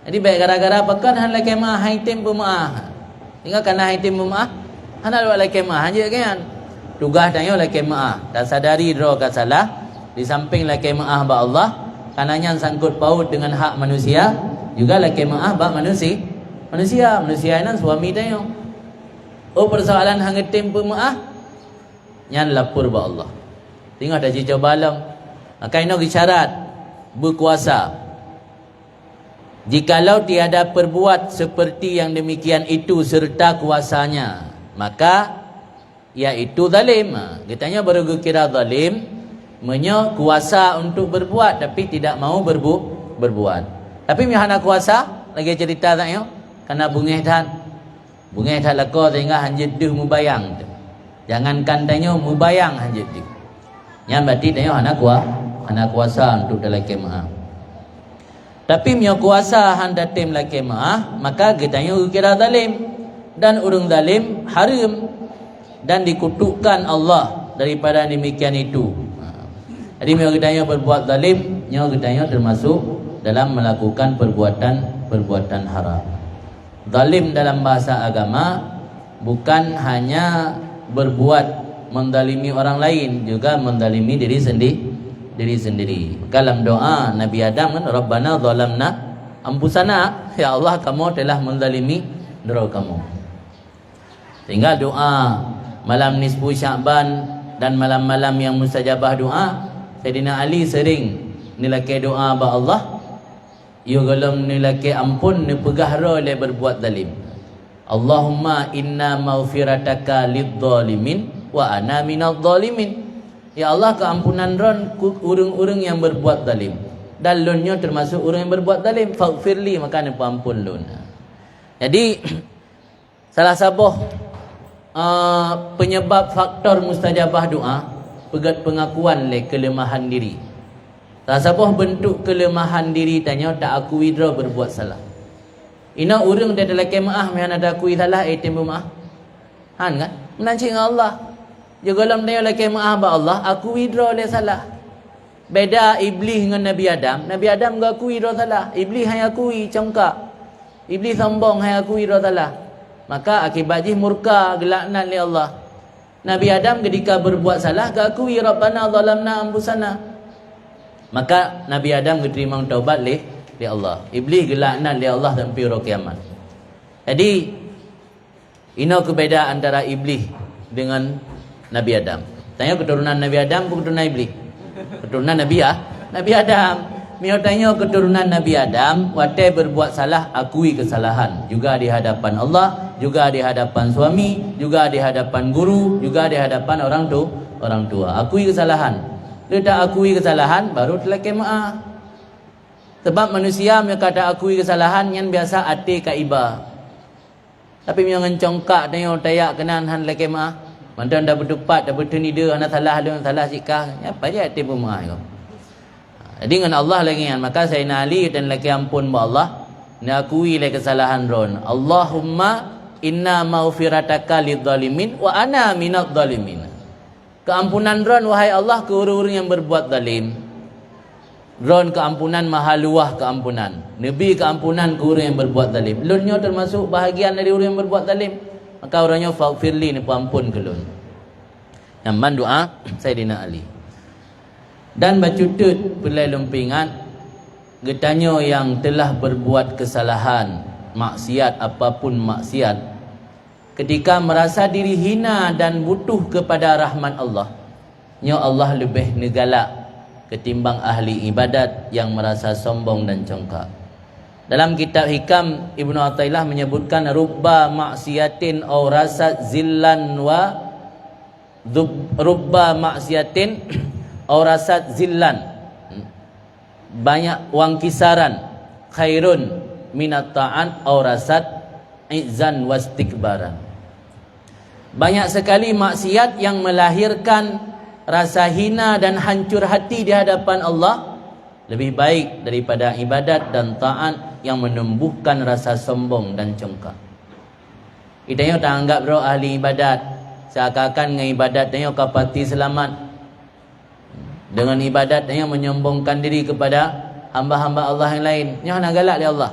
Jadi baik gara-gara pekan han lagi maah haitim pemaah. Tinggal kana haitim pemaah, hana lagi maah je kan. Tugas dia lagi maah. Dan sadari dro ka salah, di samping lagi maah ba Allah, kananya sangkut paut dengan hak manusia, juga lagi maah ba manusia. Manusia ini suami dia. Oh persoalan hang tim pemaah nyan lapor ba Allah. Tengok dah coba lang. Maka ini syarat berkuasa. Jikalau tiada perbuat seperti yang demikian itu serta kuasanya, maka iaitu zalim. Katanya baru kira zalim, menyo kuasa untuk berbuat tapi tidak mau berbuat. Tapi mihana kuasa lagi cerita tak yo? Karena bungeh tak lako sehingga hanjeduh mubayang. Jangankan tanya mubayang hanjeduh. Yang berarti tanya hana kuasa untuk dalam kemah. Tapi mio kuasa handa tim la kemah, maka kita kira zalim. Dan urang zalim haram dan dikutukkan Allah daripada demikian itu. Jadi mio kita berbuat zalim, mio kita termasuk dalam melakukan perbuatan haram. Zalim dalam bahasa agama bukan hanya berbuat mendalimi orang lain, juga mendalimi diri sendiri. Dalam doa Nabi Adam kan, Rabbana zalamna anfusana, ya Allah kamu telah mendalimi diri kamu. Tinggal doa malam nisfu Sya'ban dan malam-malam yang mustajabah doa. Sayyidina Ali sering nilai doa ba Allah, you golong nilai ampun ni pegah ro le berbuat zalim. Allahumma inna maghfirataka lidh-dhalimin wa ana minadh dhalimin. Ya Allah, keampunan ron urang-urang yang berbuat zalim. Dan lunnya termasuk orang yang berbuat zalim. Faghfirli, maka ni ampun lun. Jadi salah satu penyebab faktor mustajabah doa pegat pengakuan le kelemahan diri. Salah satu bentuk kelemahan diri tanya tak akui dra berbuat salah. Ina urang dia dalam kemaah mian ada akui salah tembu maah. Han kan? Menanci dengan Allah. Juga dalam dia dalam kemaah ba Allah akui dra le salah. Beda iblis dengan Nabi Adam. Nabi Adam enggak akui dra salah. Iblis hanya akui congkak. Iblis sombong hanya akui dra salah. Maka akibatnya murka gelaknat oleh Allah. Nabi Adam ketika berbuat salah gak akui Rabbana zalamna anfusana. Maka Nabi Adam diterima taubat oleh Allah. Iblis gelaknat oleh Allah sampai hari kiamat. Jadi ini kebedaan antara iblis dengan Nabi Adam. Tanya keturunan Nabi Adam bukan keturunan iblis. Keturunan Nabi Adam. Mio tanya keturunan Nabi Adam, watai berbuat salah akui kesalahan juga di hadapan Allah, juga di hadapan suami, juga di hadapan guru, juga di hadapan orang tua. Akui kesalahan. Dia tak akui kesalahan baru telah kemaah. Sebab manusia mereka tak akui kesalahan yang biasa ati kaibah. Tapi yang congkak tengok tayak kenan han lagi kemaah. Mantan dah berdepat, dah bertenida, anak salah sikah. Apa dia ati pemaah kau? Jadi dengan Allah lagi kan, maka Sayyidina Ali dan lagi ampun ba Allah, nak akui le kesalahan ron. Allahumma inna maghfirataka lidh-dhalimin wa ana minadh dhalimin. Keampunan ron wahai Allah ke orang-orang yang berbuat zalim. Ron keampunan maha luah keampunan. Nabi keampunan ke orang yang berbuat zalim. Lunnya termasuk bahagian dari orang yang berbuat zalim. Maka orangnya faghfirli ni ampun ke lun. Yang man doa Sayyidina Ali. Dan bacutut pelai lumpingan getanya yang telah berbuat kesalahan, maksiat apapun maksiat, ketika merasa diri hina dan butuh kepada rahmat Allah, nya Allah lebih negalak ketimbang ahli ibadat yang merasa sombong dan congkak. Dalam kitab Hikam Ibnu Athaillah menyebutkan rubba maksiatin aw rasat zillan wa rubba maksiatin aw rasat zillan, banyak wang kisaran khairun minat ta'an aw rasat izzan wastikbaran. Banyak sekali maksiat yang melahirkan rasa hina dan hancur hati di hadapan Allah lebih baik daripada ibadat dan taat yang menumbuhkan rasa sombong dan congkak. Kita yang tak anggap roh ahli ibadat. Seakan-akan dengan ibadat yang kapati selamat. Dengan ibadat yang menyombongkan diri kepada hamba-hamba Allah yang lain. Yang nak galak dia Allah.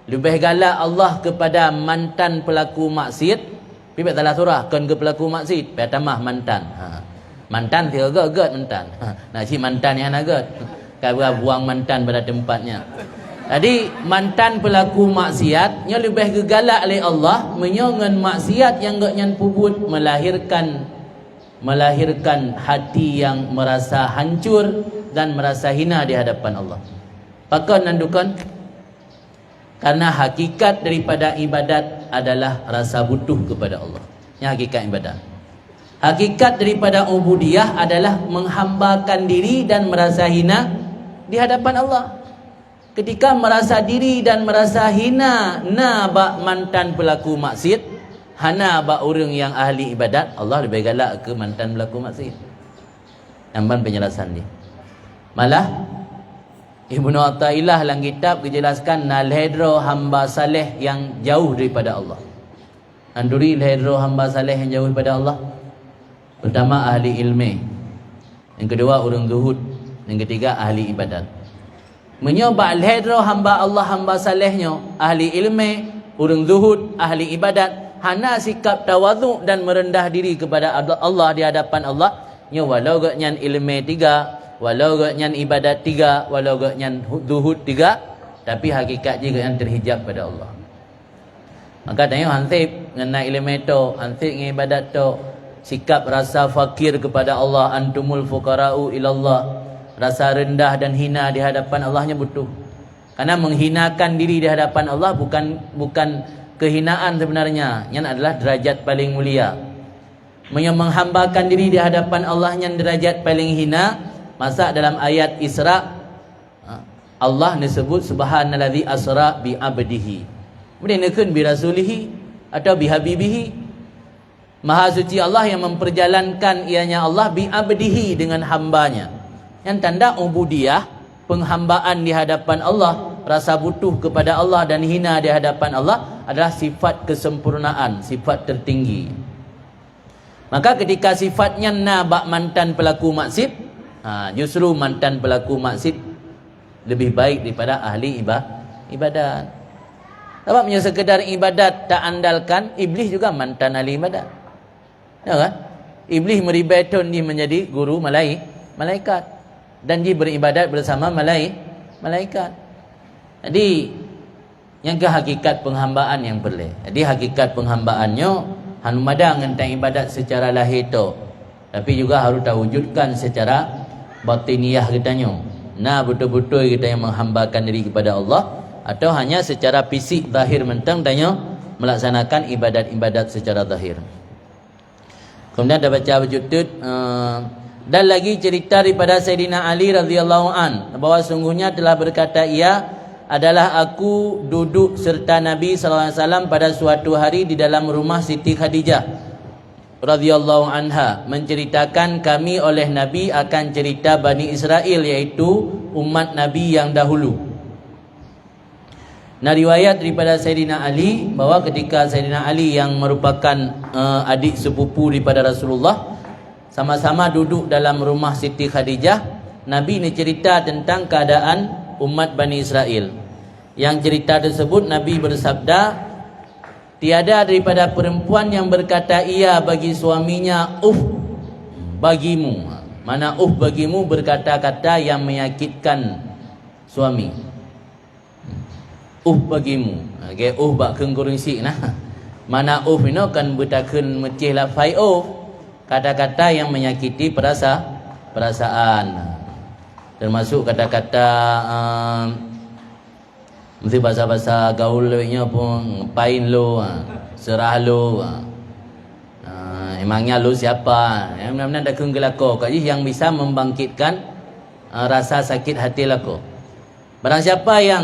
Lebih galak Allah kepada mantan pelaku maksiat. Pibet dalam surah kan ke pelaku maksiat. Pertama mantan. Mantan dia agak mantan. Nak si mantan yang agak. Kalau buang mantan pada tempatnya. Jadi mantan pelaku maksiat yang lebih gegalak oleh Allah menyongan maksiat yang gak nyan puput melahirkan hati yang merasa hancur dan merasa hina di hadapan Allah. Pakai nandukan karena hakikat daripada ibadat adalah rasa butuh kepada Allah. Yang hakikat ibadat. Hakikat daripada ubudiyah adalah menghambakan diri dan merasa hina di hadapan Allah. Ketika merasa diri dan merasa hina bak mantan pelaku maksiat, hana bak orang yang ahli ibadat, Allah lebih galak ke mantan pelaku maksiat. Nampak penjelasan dia. Malah Ibnu Athaillah dalam kitab dijelaskan nalhedro hamba saleh yang jauh daripada Allah. Anduri lhedro hamba saleh yang jauh daripada Allah. Pertama ahli ilmu. Yang kedua orang zuhud. Yang ketiga ahli ibadat. Menyoba lhedro hamba Allah hamba salehnya ahli ilmu, orang zuhud, ahli ibadat, hana sikap tawadhu dan merendah diri kepada Allah di hadapan Allah. Nya walau gak nyan ilmu 3, walau gak nyan ibadat 3, walau gak nyan zuhud 3, tapi hakikat juga yang terhijab pada Allah. Maka tanya hansip mengenai ilmu itu, hansip dengan ibadat itu, sikap rasa fakir kepada Allah, antumul fuqara'u ilallah, rasa rendah dan hina di hadapan Allahnya butuh. Karena menghinakan diri di hadapan Allah bukan kehinaan sebenarnya, yang adalah derajat paling mulia. Menghambakan diri di hadapan Allah yang derajat paling hina. Masa dalam ayat Isra Allah disebut subhanallazi asra bi abdihi. Kemudian nekun bi rasulihi atau bi habibihi. Maha suci Allah yang memperjalankan ianya Allah bi abdihi dengan hambanya. Yang tanda ubudiyah, penghambaan di hadapan Allah, rasa butuh kepada Allah dan hina di hadapan Allah adalah sifat kesempurnaan, sifat tertinggi. Maka ketika sifatnya bak mantan pelaku maksiat, justru mantan pelaku maksiat lebih baik daripada ahli ibadat. Sebabnya sekedar ibadat tak andalkan, iblis juga mantan ahli ibadat. Ya kan? Iblis meribetun dia menjadi guru malaikat. Dan dia beribadat bersama malaikat. Jadi yang ke hakikat penghambaan yang perlu. Jadi hakikat penghambaannya hanu madang tentang ibadat secara lahir tu, tapi juga harus terwujudkan secara batiniyah kitanya. Nah betul-betul kita yang menghambakan diri kepada Allah, atau hanya secara fisik zahir mentang tanya melaksanakan ibadat-ibadat secara zahir. Kemudian ada baca wujud dan lagi cerita daripada Sayyidina Ali radhiyallahu an bahawa sungguhnya telah berkata ia adalah aku duduk serta Nabi sallallahu alaihi wasallam pada suatu hari di dalam rumah Siti Khadijah radhiyallahu anha menceritakan kami oleh Nabi akan cerita Bani Israel, iaitu umat Nabi yang dahulu. Nah, riwayat daripada Sayyidina Ali bahawa ketika Sayyidina Ali yang merupakan adik sepupu daripada Rasulullah sama-sama duduk dalam rumah Siti Khadijah, Nabi ini cerita tentang keadaan umat Bani Israel. Yang cerita tersebut Nabi bersabda, tiada daripada perempuan yang berkata ia bagi suaminya bagimu. Mana bagimu berkata-kata yang menyakitkan suami. Bagimu. Okay, bak kengkurung sik nah. Mana ini kan bertakun mecih lafai kata-kata yang menyakiti perasaan. Termasuk kata-kata mesti bahasa-bahasa gaul nya pun ngapain lo, serah lo, emangnya lo siapa, benar-benar dah kelako kat yang bisa membangkitkan rasa sakit hati lako. Barang siapa yang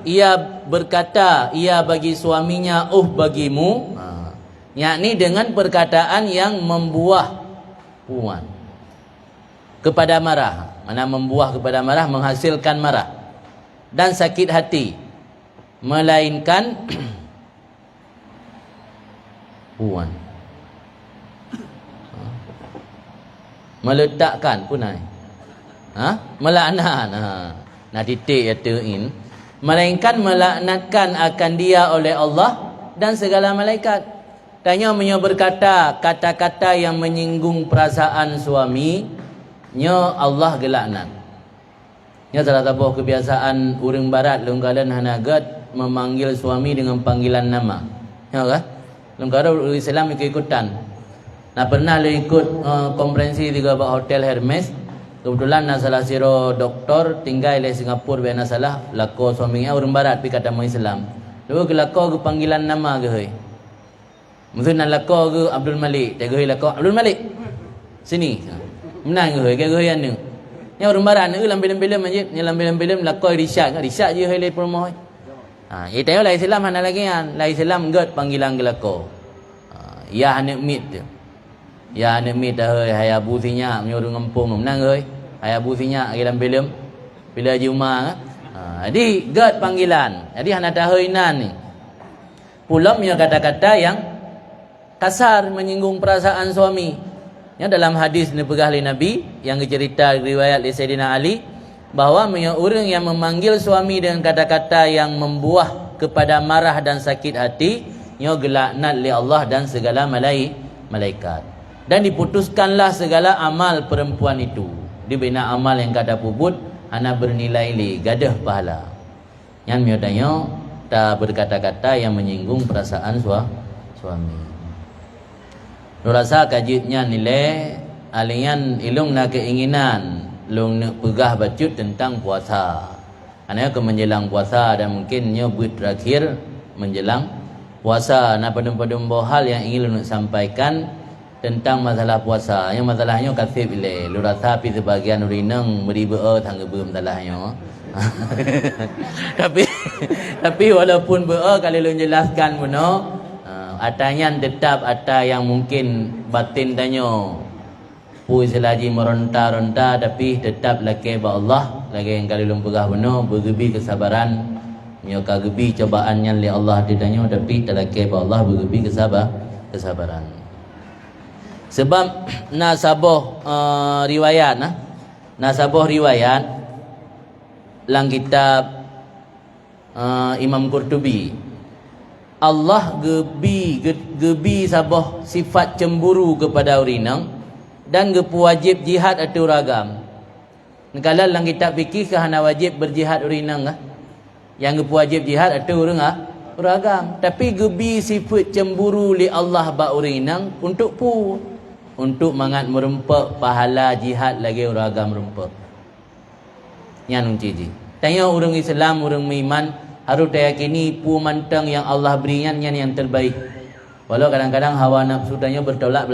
ia berkata ia bagi suaminya bagimu, yakni dengan perkataan yang membuah puan kepada marah, mana membuah kepada marah, menghasilkan marah dan sakit hati, melainkan puan. Meletakkan punai. Melaknat. Nah titik ya tuin. Melainkan melaknatkan akan dia oleh Allah dan segala malaikat. Tanya menyo berkata kata-kata yang menyinggung perasaan suami, nyo Allah gelaknat. Nya salah satu kebiasaan urang barat lungkalan hanagat memanggil suami dengan panggilan nama. Ya kan? Lungkara Islam ikut-ikutan. Nah pernah lu ikut konferensi di hotel Hermes. Kebetulan na salah siro doktor tinggal di Singapura bena salah lako suaminya orang barat pi kata Islam. Lalu ke lako ke panggilan nama ke hoi. Mungkin nak lako ke Abdul Malik, tak ke lako Abdul Malik. Sini. Menang ke hoi, ke hoi anu. Nya orang barat ni lambil-lambil masjid, nya lambil-lambil lako Irsyad, Irsyad je hoi le promo hoi. Ia tahu lah Islam hana lagi kan. Lah Islam get panggilan ke lako. Ya anak mit tu. Ya anak mit dah hoi hai abu sinya menyuruh ngempung menang hoi. Ayah Abu Sinyak dalam film bila Juma jadi get panggilan. Jadi hana tahuinan ni pula punya kata-kata yang kasar menyinggung perasaan suami. Yang dalam hadis ni pegah oleh Nabi yang cerita riwayat oleh Sayyidina Ali bahawa orang yang memanggil suami dengan kata-kata yang membuah kepada marah dan sakit hati, nyo gelaknat oleh Allah dan segala malaikat. Dan diputuskanlah segala amal perempuan itu. Dibina amal yang kada puput hana bernilai li gadah pahala. Yang miodanya tak berkata-kata yang menyinggung perasaan suami. Lu rasa kajitnya nilai alian ilung na keinginan lung nak pegah bacut tentang puasa. Ananya ke menjelang puasa dan mungkin nyo buat terakhir menjelang puasa. Nah padum-padum hal yang ingin lu nak sampaikan tentang masalah puasa. Yang masalahnya kasih bila lu rasa pi sebagian urinang beri-beri tangga masalahnya. tapi walaupun kalau lu jelaskan puno atanya tetap ada yang mungkin batin tanya pu selagi meronta-ronta tapi tetap laki ba Allah lagi yang kalau lu pegah puno bergebi kesabaran nyo kagebi cobaannya li Allah ditanya tapi laki ba Allah bergebi kesabaran. Sebab nasabah riwayat nasabah riwayat lang kitab Imam Qurtubi Allah gebi sabah sifat cemburu kepada urinang dan gepu wajib jihad atau ragam. Kalau lang kitab fikih hana wajib berjihad urinang yang gepu wajib jihad atau ragam. Tapi gebi sifat cemburu li Allah ba urinang untuk mangat merempak pahala jihad lagi uragam merempak. Yang nunciji. Tanya orang Islam, orang beriman harus diyakini pu mantang yang Allah berinya yang terbaik. Walau kadang-kadang hawa nafsu tanya bertolak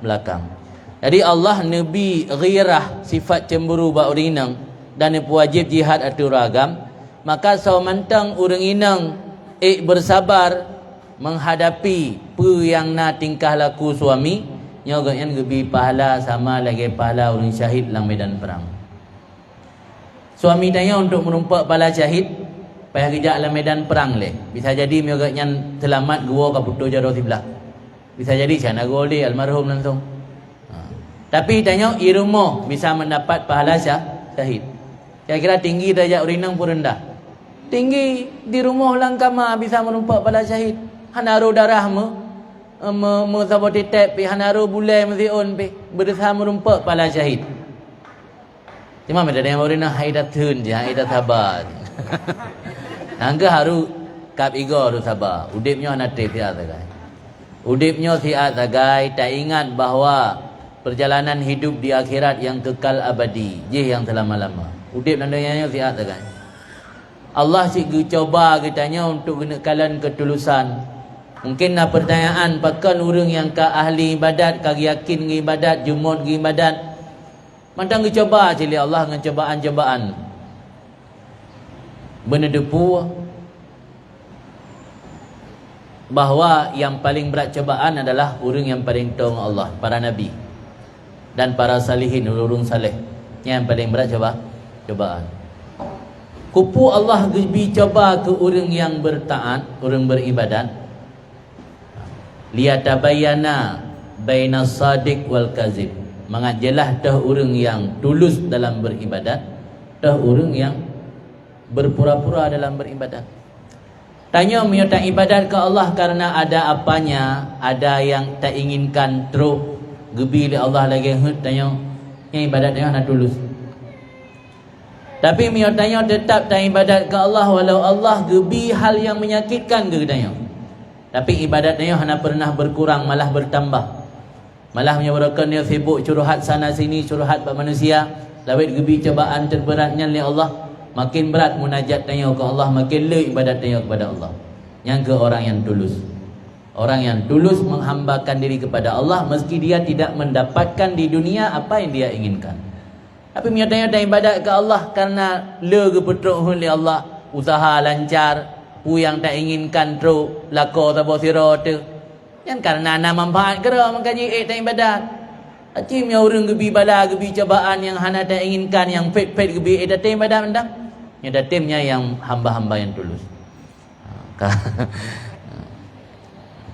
belakang. Jadi Allah nabi ghirah sifat cemburu ba urinang dan pu wajib jihad atau ragam, maka saw mantang orang inang bersabar menghadapi pu yang na tingkah laku suami nyoga yang gebi pahala sama lagi pahala orang syahid dalam medan perang. Suami tanya untuk menumpak pahala syahid payah kerja dalam medan perang le. Bisa jadi nyoga yang selamat gua kaputu jaro sebelah. Bisa jadi sana gua le almarhum langsung. Tapi tanya irumo bisa mendapat pahala syahid. Kira-kira tinggi derajat urinang pun rendah. Tinggi di rumah langkama bisa menumpak pahala syahid. Hanaru darah saboti tep pi hanaru bulai meziun pi berusaha merumpak pala syahid. Cuma ada yang orang nak haidatun je, haidat sabar. Angga haru kap igo haru sabar. Udipnya hanatif ya tagai. Udipnya siat tagai tak ingat bahawa perjalanan hidup di akhirat yang kekal abadi, je yang selama-lama. Udip nandanya siat tagai. Allah si coba kitanya untuk kenakalan ketulusan. Mungkin nak pertanyaan pakan orang yang ka ahli ibadat, ka yakin ke ibadat, jumud ke ibadat. Mantang dicoba cili Allah dengan cobaan-cobaan. Benedepu bahawa yang paling berat cobaan adalah orang yang paling tahu Allah, para nabi dan para salihin, orang saleh. Yang paling berat cobaan. Kupu Allah gebi coba ke orang yang bertaat, orang beribadat. liyatabayyana bainas sadiq wal kazib. Mengajelah dah orang yang tulus dalam beribadat, dah orang yang berpura-pura dalam beribadat. Tanya menyertai ibadat ke Allah karena ada apanya, ada yang tak inginkan teruk gebi oleh Allah lagi tanya yang ibadat dia nak tulus. Tapi menyertanya tetap tak ibadat ke Allah walau Allah gebi hal yang menyakitkan ke tanya. Tapi ibadat dia hanya pernah berkurang malah bertambah. Malah menyebabkan dia sibuk curhat sana sini, curhat pada manusia. Lawit gebi cobaan terberatnya oleh Allah, makin berat munajat tanya ke Allah, makin le ibadat tanya kepada Allah. Yang ke orang yang tulus. Orang yang tulus menghambakan diri kepada Allah meski dia tidak mendapatkan di dunia apa yang dia inginkan. Tapi menyatakan ibadat ke Allah karena le ke petruk oleh Allah, usaha lancar, pu yang tak inginkan teruk lako tabo sira tu. Yang karena ana manfaat kera makanya tak ibadat. Acim yang orang gebi bala gebi cobaan yang hana tak inginkan, yang fit-fit gebi datang ibadat mendang. Yang datangnya yang hamba-hamba yang tulus.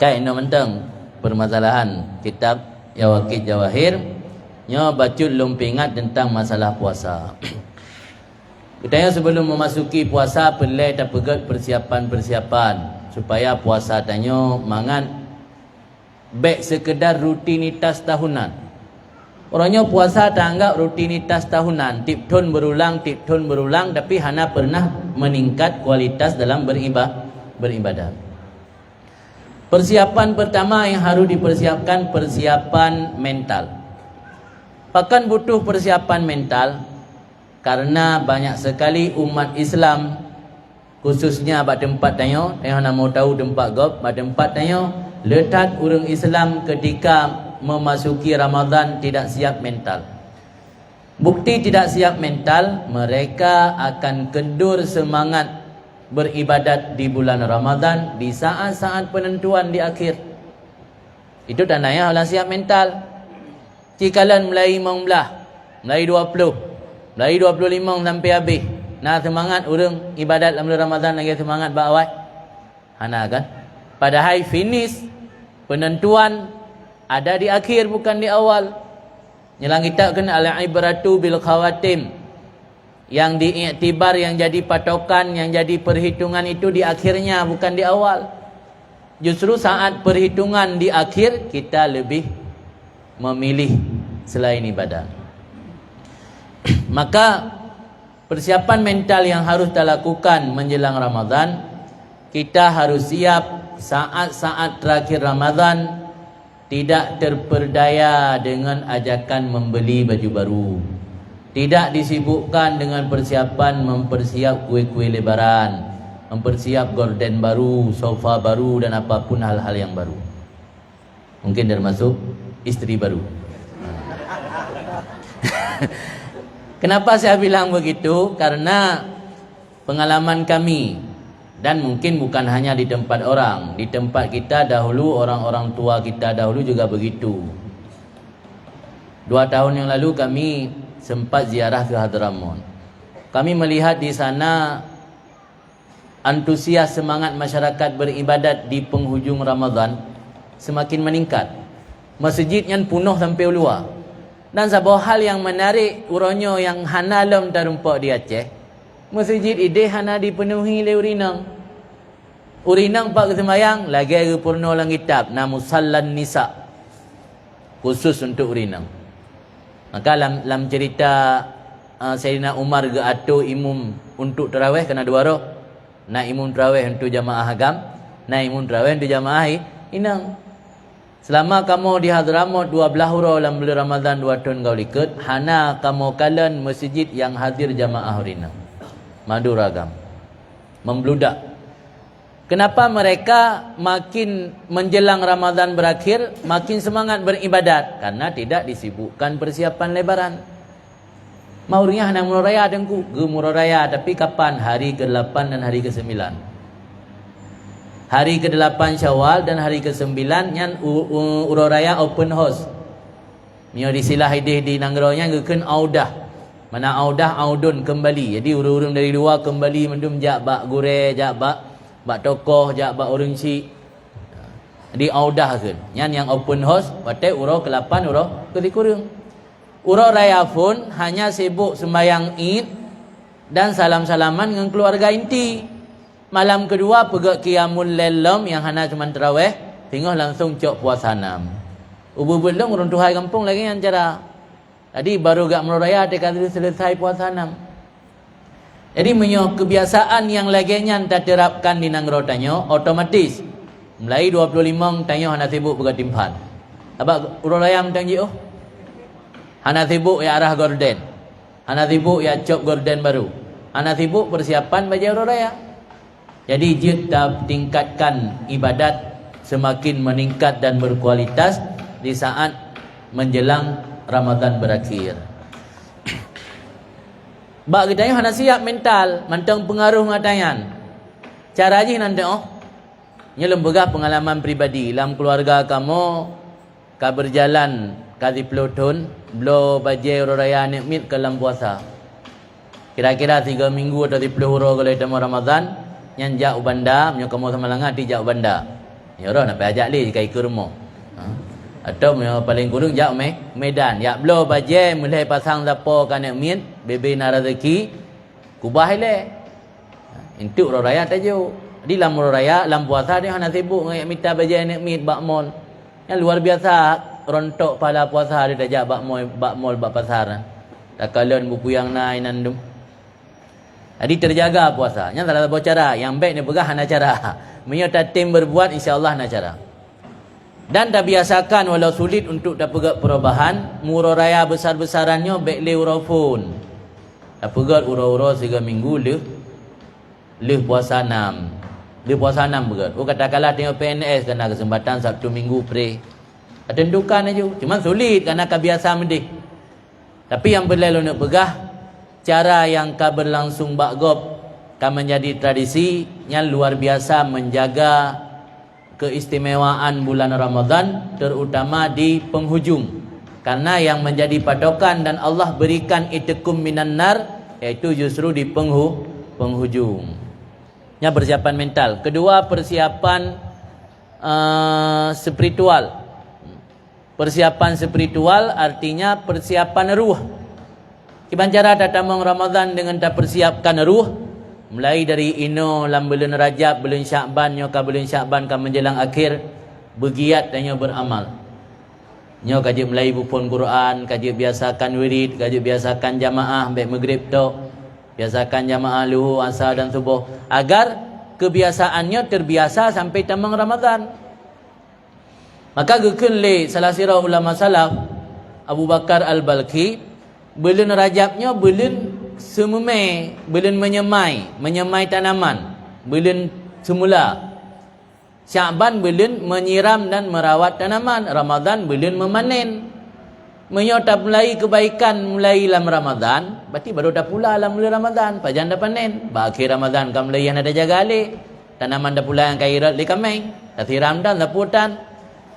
Kai no mentang permasalahan kitab Yawaqid Jawahir nya bacut lumpingat tentang masalah puasa. Katanya sebelum memasuki puasa perlu tak pegat persiapan-persiapan supaya puasa tanya mangan baik sekedar rutinitas tahunan. Orangnya puasa tak anggap rutinitas tahunan, tip tun berulang, tapi hana pernah meningkat kualitas dalam beribadah. Persiapan pertama yang harus dipersiapkan persiapan mental. Bahkan butuh persiapan mental karena banyak sekali umat Islam khususnya pada tempat tanya nak mau tahu tempat gop, pada tempat tanya letak orang Islam ketika memasuki Ramadan tidak siap mental. Bukti tidak siap mental, mereka akan kendur semangat beribadat di bulan Ramadan di saat-saat penentuan di akhir. Itu tandanya orang siap mental. Cikalan mulai 15, mulai 20, mulai 25 sampai habis. Nah semangat orang ibadat dalam bulan Ramadan lagi semangat bawai. Hana kan? Padahal finish penentuan ada di akhir bukan di awal. Nyelang kita kena al-ibratu bil khawatim. Yang diiktibar, yang jadi patokan, yang jadi perhitungan itu di akhirnya bukan di awal. Justru saat perhitungan di akhir kita lebih memilih selain ibadah. Maka persiapan mental yang harus kita lakukan menjelang Ramadan, kita harus siap saat-saat terakhir Ramadan tidak terperdaya dengan ajakan membeli baju baru. Tidak disibukkan dengan persiapan mempersiap kue-kue lebaran, mempersiap gorden baru, sofa baru dan apapun hal-hal yang baru. Mungkin termasuk istri baru. Kenapa saya bilang begitu? Karena pengalaman kami dan mungkin bukan hanya di tempat orang, di tempat kita dahulu, orang-orang tua kita dahulu juga begitu. 2 tahun yang lalu kami sempat ziarah ke Hadramaut. Kami melihat di sana antusias semangat masyarakat beribadat di penghujung Ramadan semakin meningkat. Masjid yang penuh sampai luar. Dan sebuah hal yang menarik uronyo yang hana lam terumpak di Aceh. Masjid ide hana dipenuhi oleh urinang. Urinang pak kesembayang lagi ke purno lang kitab na musallan nisa. Khusus untuk urinang. Maka dalam cerita Sayyidina Umar ke atur imum untuk tarawih kena 2 roh. Na imum tarawih untuk jamaah agam, na imum tarawih untuk jamaah inang. Selama kamu di Hadramaut 12 roh dalam bulan Ramadan 2 tahun kau ikut, hana kamu kalian masjid yang hadir jamaah urinang. Madu ragam. Membludak. Kenapa mereka makin menjelang Ramadan berakhir makin semangat beribadat? Karena tidak disibukkan persiapan lebaran. Maurnya hanya murah raya dengku, murah raya, tapi kapan? Hari ke-8 dan hari ke-9. Hari ke-8 Syawal dan hari ke-9 yang urah raya open house. Mio disilah ideh di nanggronya ngeken audah. Mana audah audun kembali. Jadi urang-urang dari luar kembali mendum jak bak gure, jak bak tokoh, jak bak orang si. Di audah kan. Yang open house, pakai uro ke-8 uro ke-kurang. Uro raya pun hanya sibuk sembahyang Id dan salam-salaman dengan keluarga inti. Malam kedua pergi qiyamul lail yang hanya cuma tarawih, tinggal langsung cok puasa 6. Belum orang Tuhai kampung lagi yang cara. Tadi baru gak meraya dia kata selesai puasa 6. Jadi menyo kebiasaan yang laginya tak terapkan di Nanggro tanyo otomatis mulai 25 tanyo hana sibuk pergi timpan. Abak urayam tangi oh. Hana sibuk ya arah gorden. Hana sibuk ya cop gorden baru. Hana sibuk persiapan baju uraya. Jadi kita tingkatkan ibadat semakin meningkat dan berkualitas di saat menjelang Ramadan berakhir. Bak kita yang hana siap mental, mantang pengaruh ngatayan. Cara aja nanti oh. Nya lembaga pengalaman pribadi dalam keluarga kamu ka berjalan ka di pelotun blo baje raya nikmat ke dalam puasa. Kira-kira 3 minggu atau 10 hari kalau itu Ramadan yang jak banda menyo kamu sama langat di jak banda. Ya roh nak ajak li kai ke rumah. Atau menyo paling kurang jak Medan. Ya blo baje mulai pasang zapo ka nikmat bebe na rezeki kubah le. Intuk raya tajuk. Di dalam raya, dalam puasa dia hana sibuk dengan minta baja nikmat bakmol. Yang luar biasa rontok pada puasa dia tajak bakmol bak pasar. Tak kalian buku yang naik nandum. Jadi terjaga puasa. Yang tak ada cara, yang baik ni pegah hana cara. Menyata tim berbuat insya-Allah hana cara. Dan tak biasakan walau sulit untuk tak pegat perubahan, muro raya besar-besarannya baik le urafun. Tak pegat uro-uro 3 minggu le puasa 6. Dia puasa 6 berat. Oh katakanlah tengok PNS kena kesempatan Sabtu Minggu pray. Tentukan aja. Cuma sulit kerana kebiasaan mendih. Tapi yang berlalu nak pegah cara yang ka berlangsung bakgop kan menjadi tradisi yang luar biasa menjaga keistimewaan bulan Ramadan terutama di penghujung. Karena yang menjadi patokan dan Allah berikan itikum minan nar iaitu justru di penghujung. Yang persiapan mental. Kedua, persiapan spiritual. Persiapan spiritual artinya persiapan ruh. Kiban cara datang Ramadan dengan tak persiapkan ruh, mulai dari ino dalam bulan Rajab, bulan Syakban, nyoka bulan Syakban kan menjelang akhir, bergiat dan beramal. Nyo kaji mulai bupon Quran, kaji biasakan wirid, kaji biasakan jamaah baik maghrib tu. Biasakan jamaah luhur, asar dan subuh agar kebiasaannya terbiasa sampai tamang Ramadan. Maka gekun le salah sirah ulama salaf Abu Bakar Al-Balqi bulan Rajabnya bulan sememai, bulan menyemai tanaman, bulan semula. Syakban bulan menyiram dan merawat tanaman, Ramadan bulan memanen. Menyotap mulai kebaikan mulai dalam Ramadan, berarti baru dah pula dalam bulan Ramadan, pajan dah panen. Akhir Ramadan kan mulai yang ada jaga le. Tanaman dah pula yang kairat le kameng, dah siram dan dah putan.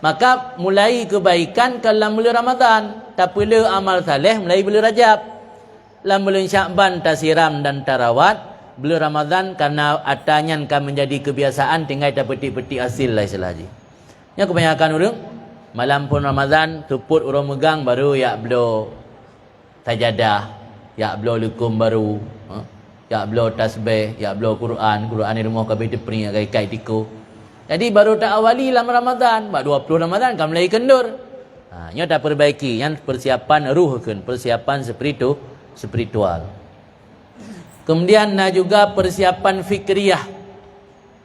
Maka mulai kebaikan ke dalam bulan Ramadan, tak perlu amal saleh mulai bulan Rajab. Dalam bulan Syakban tak siram dan tarawat, bulan Ramadan karena atanya kan menjadi kebiasaan tinggal tak petik-petik hasil lah selagi. Yang kebanyakan orang malam pun Ramadan tuput orang megang baru ya belo sajadah, ya belo lukum baru, ya belo tasbih, ya belo Quran di rumah kabeh tepring kai tiko. Jadi baru tak awali dalam Ramadan, bak 20 Ramadan kan mulai kendur. Nya tak perbaiki yang persiapan ruh kan, persiapan spiritual. Kemudian juga persiapan fikriyah.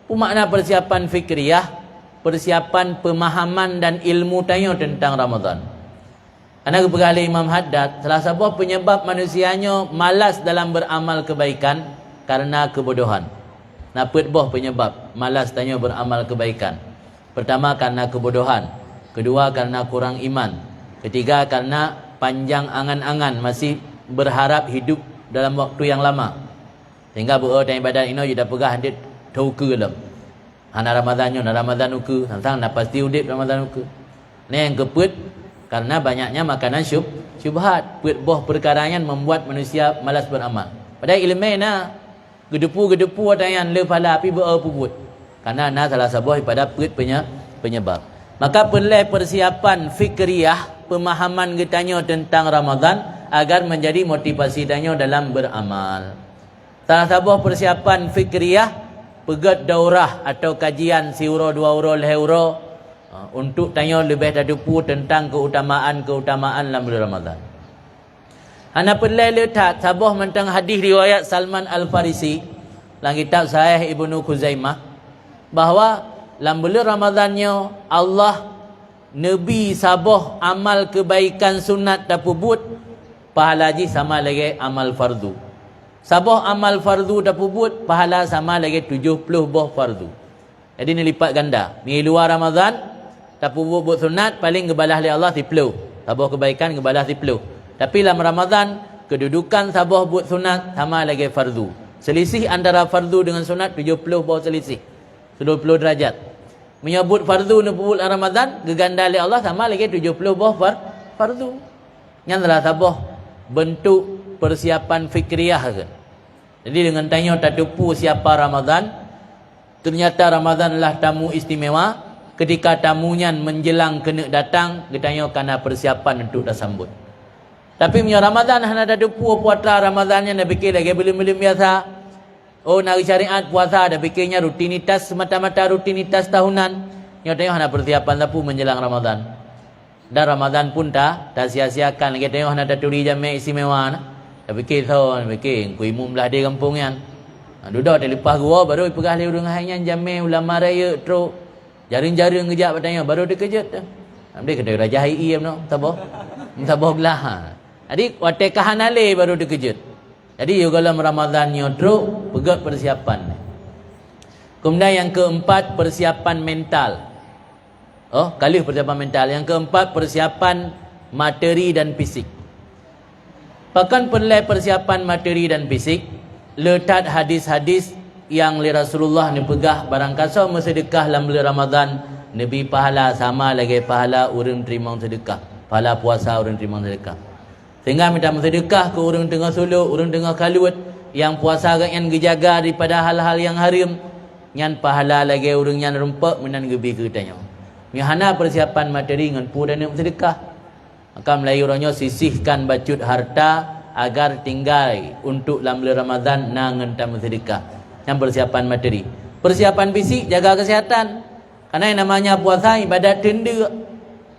Apa makna persiapan fikriyah? Persiapan pemahaman dan ilmu tanya tentang Ramadan. Anak berkali Imam Haddad, salah satu penyebab manusianya malas dalam beramal kebaikan karena kebodohan. Naput boh penyebab malas tanya beramal kebaikan. Pertama karena kebodohan, kedua karena kurang iman, ketiga karena panjang angan-angan masih berharap hidup dalam waktu yang lama. Sehingga tanya badan ini sudah pegah hadir tahu ke dalam. Hana Ramadannya, na Ramadan uku, tentang na pasti udip Ramadan uku. Ni yang keput karena banyaknya makanan syubhat. Put boh perkaranya membuat manusia malas beramal. Padahal ilmu na gedepu-gedepu atayan le pala api berpubut. Karena na salah sebuah pada put punya penyebab. Maka perlu persiapan fikriyah, pemahaman kita tentang Ramadan agar menjadi motivasi kita dalam beramal. Salah satu persiapan fikriyah, pegat daurah atau kajian siuro 2 euro 5 euro untuk tanya lebih dadupu tentang keutamaan dalam bulan Ramadan. Ana perlu letak sabah tentang hadis riwayat Salman Al-Farisi dalam kitab Sahih Ibnu Khuzaimah bahawa dalam bulan Ramadannya Allah Nabi sabah amal kebaikan sunat dapubut pahala ji sama lagi amal fardu. Sabah amal fardu dapubut pahala sama lagi 70 buah fardu. Jadi ni lipat ganda. Ni luar Ramadan dapubut buat sunat paling kebalah oleh Allah 10. Sabah kebaikan kebalah 10. Tapi dalam Ramadan kedudukan sabah buat sunat sama lagi fardu. Selisih antara fardu dengan sunat 70 buah selisih. 20 derajat. Menyebut fardu ni pubul Ramadan geganda oleh Allah sama lagi 70 buah fardu. Yang adalah sabah bentuk persiapan fikriyah kan. Jadi dengan tanya tak tupu siapa Ramadan, ternyata Ramadan adalah tamu istimewa. Ketika tamunya menjelang kena datang, ditanya kerana persiapan untuk disambut. Tapi punya Ramadan hanya ada tupu puasa Ramadannya nak fikir lagi belum biasa. Oh, nak syariat puasa dah fikirnya rutinitas semata-mata rutinitas tahunan. Yang tengok nak persiapan tapu menjelang Ramadan. Dan Ramadan pun tak sia-siakan lagi tengok nak taturi jamek istimewa nak. Dah fikir nak fikir ku imum belah di kampung kan. Duduk di lepas gua baru pegah le urang hanya jamek ulama raya teruk. Jaring-jaring kejap bertanya baru dikejut tu. Ambil kedai Raja HI no, tabah belah. Jadi waktu kahanale baru dikejut. Jadi kalau Ramadan teruk pegat persiapan. Kemudian yang keempat persiapan mental. Oh, kali persiapan mental. Yang keempat persiapan materi dan fisik. Bahkan perlu persiapan materi dan fisik. Letak hadis-hadis yang Rasulullah ni pegah barang kasau sedekah dalam bulan Ramadan, Nabi pahala sama lagi pahala orang terima sedekah. Pahala puasa orang terima sedekah. Sehingga minta sedekah ke orang tengah suluk, orang tengah kalut, yang puasa yang dijaga daripada hal-hal yang haram, yang pahala lagi orang yang rumpak menan gebi ke tanya. Mihana persiapan materi dengan pu dan sedekah. Maka Melayu orangnya sisihkan bacut harta agar tinggal untuk dalam bulan Ramadan nangan tamu sedekah. Yang persiapan materi. Persiapan fisik jaga kesihatan. Karena yang namanya puasa ibadat tenda.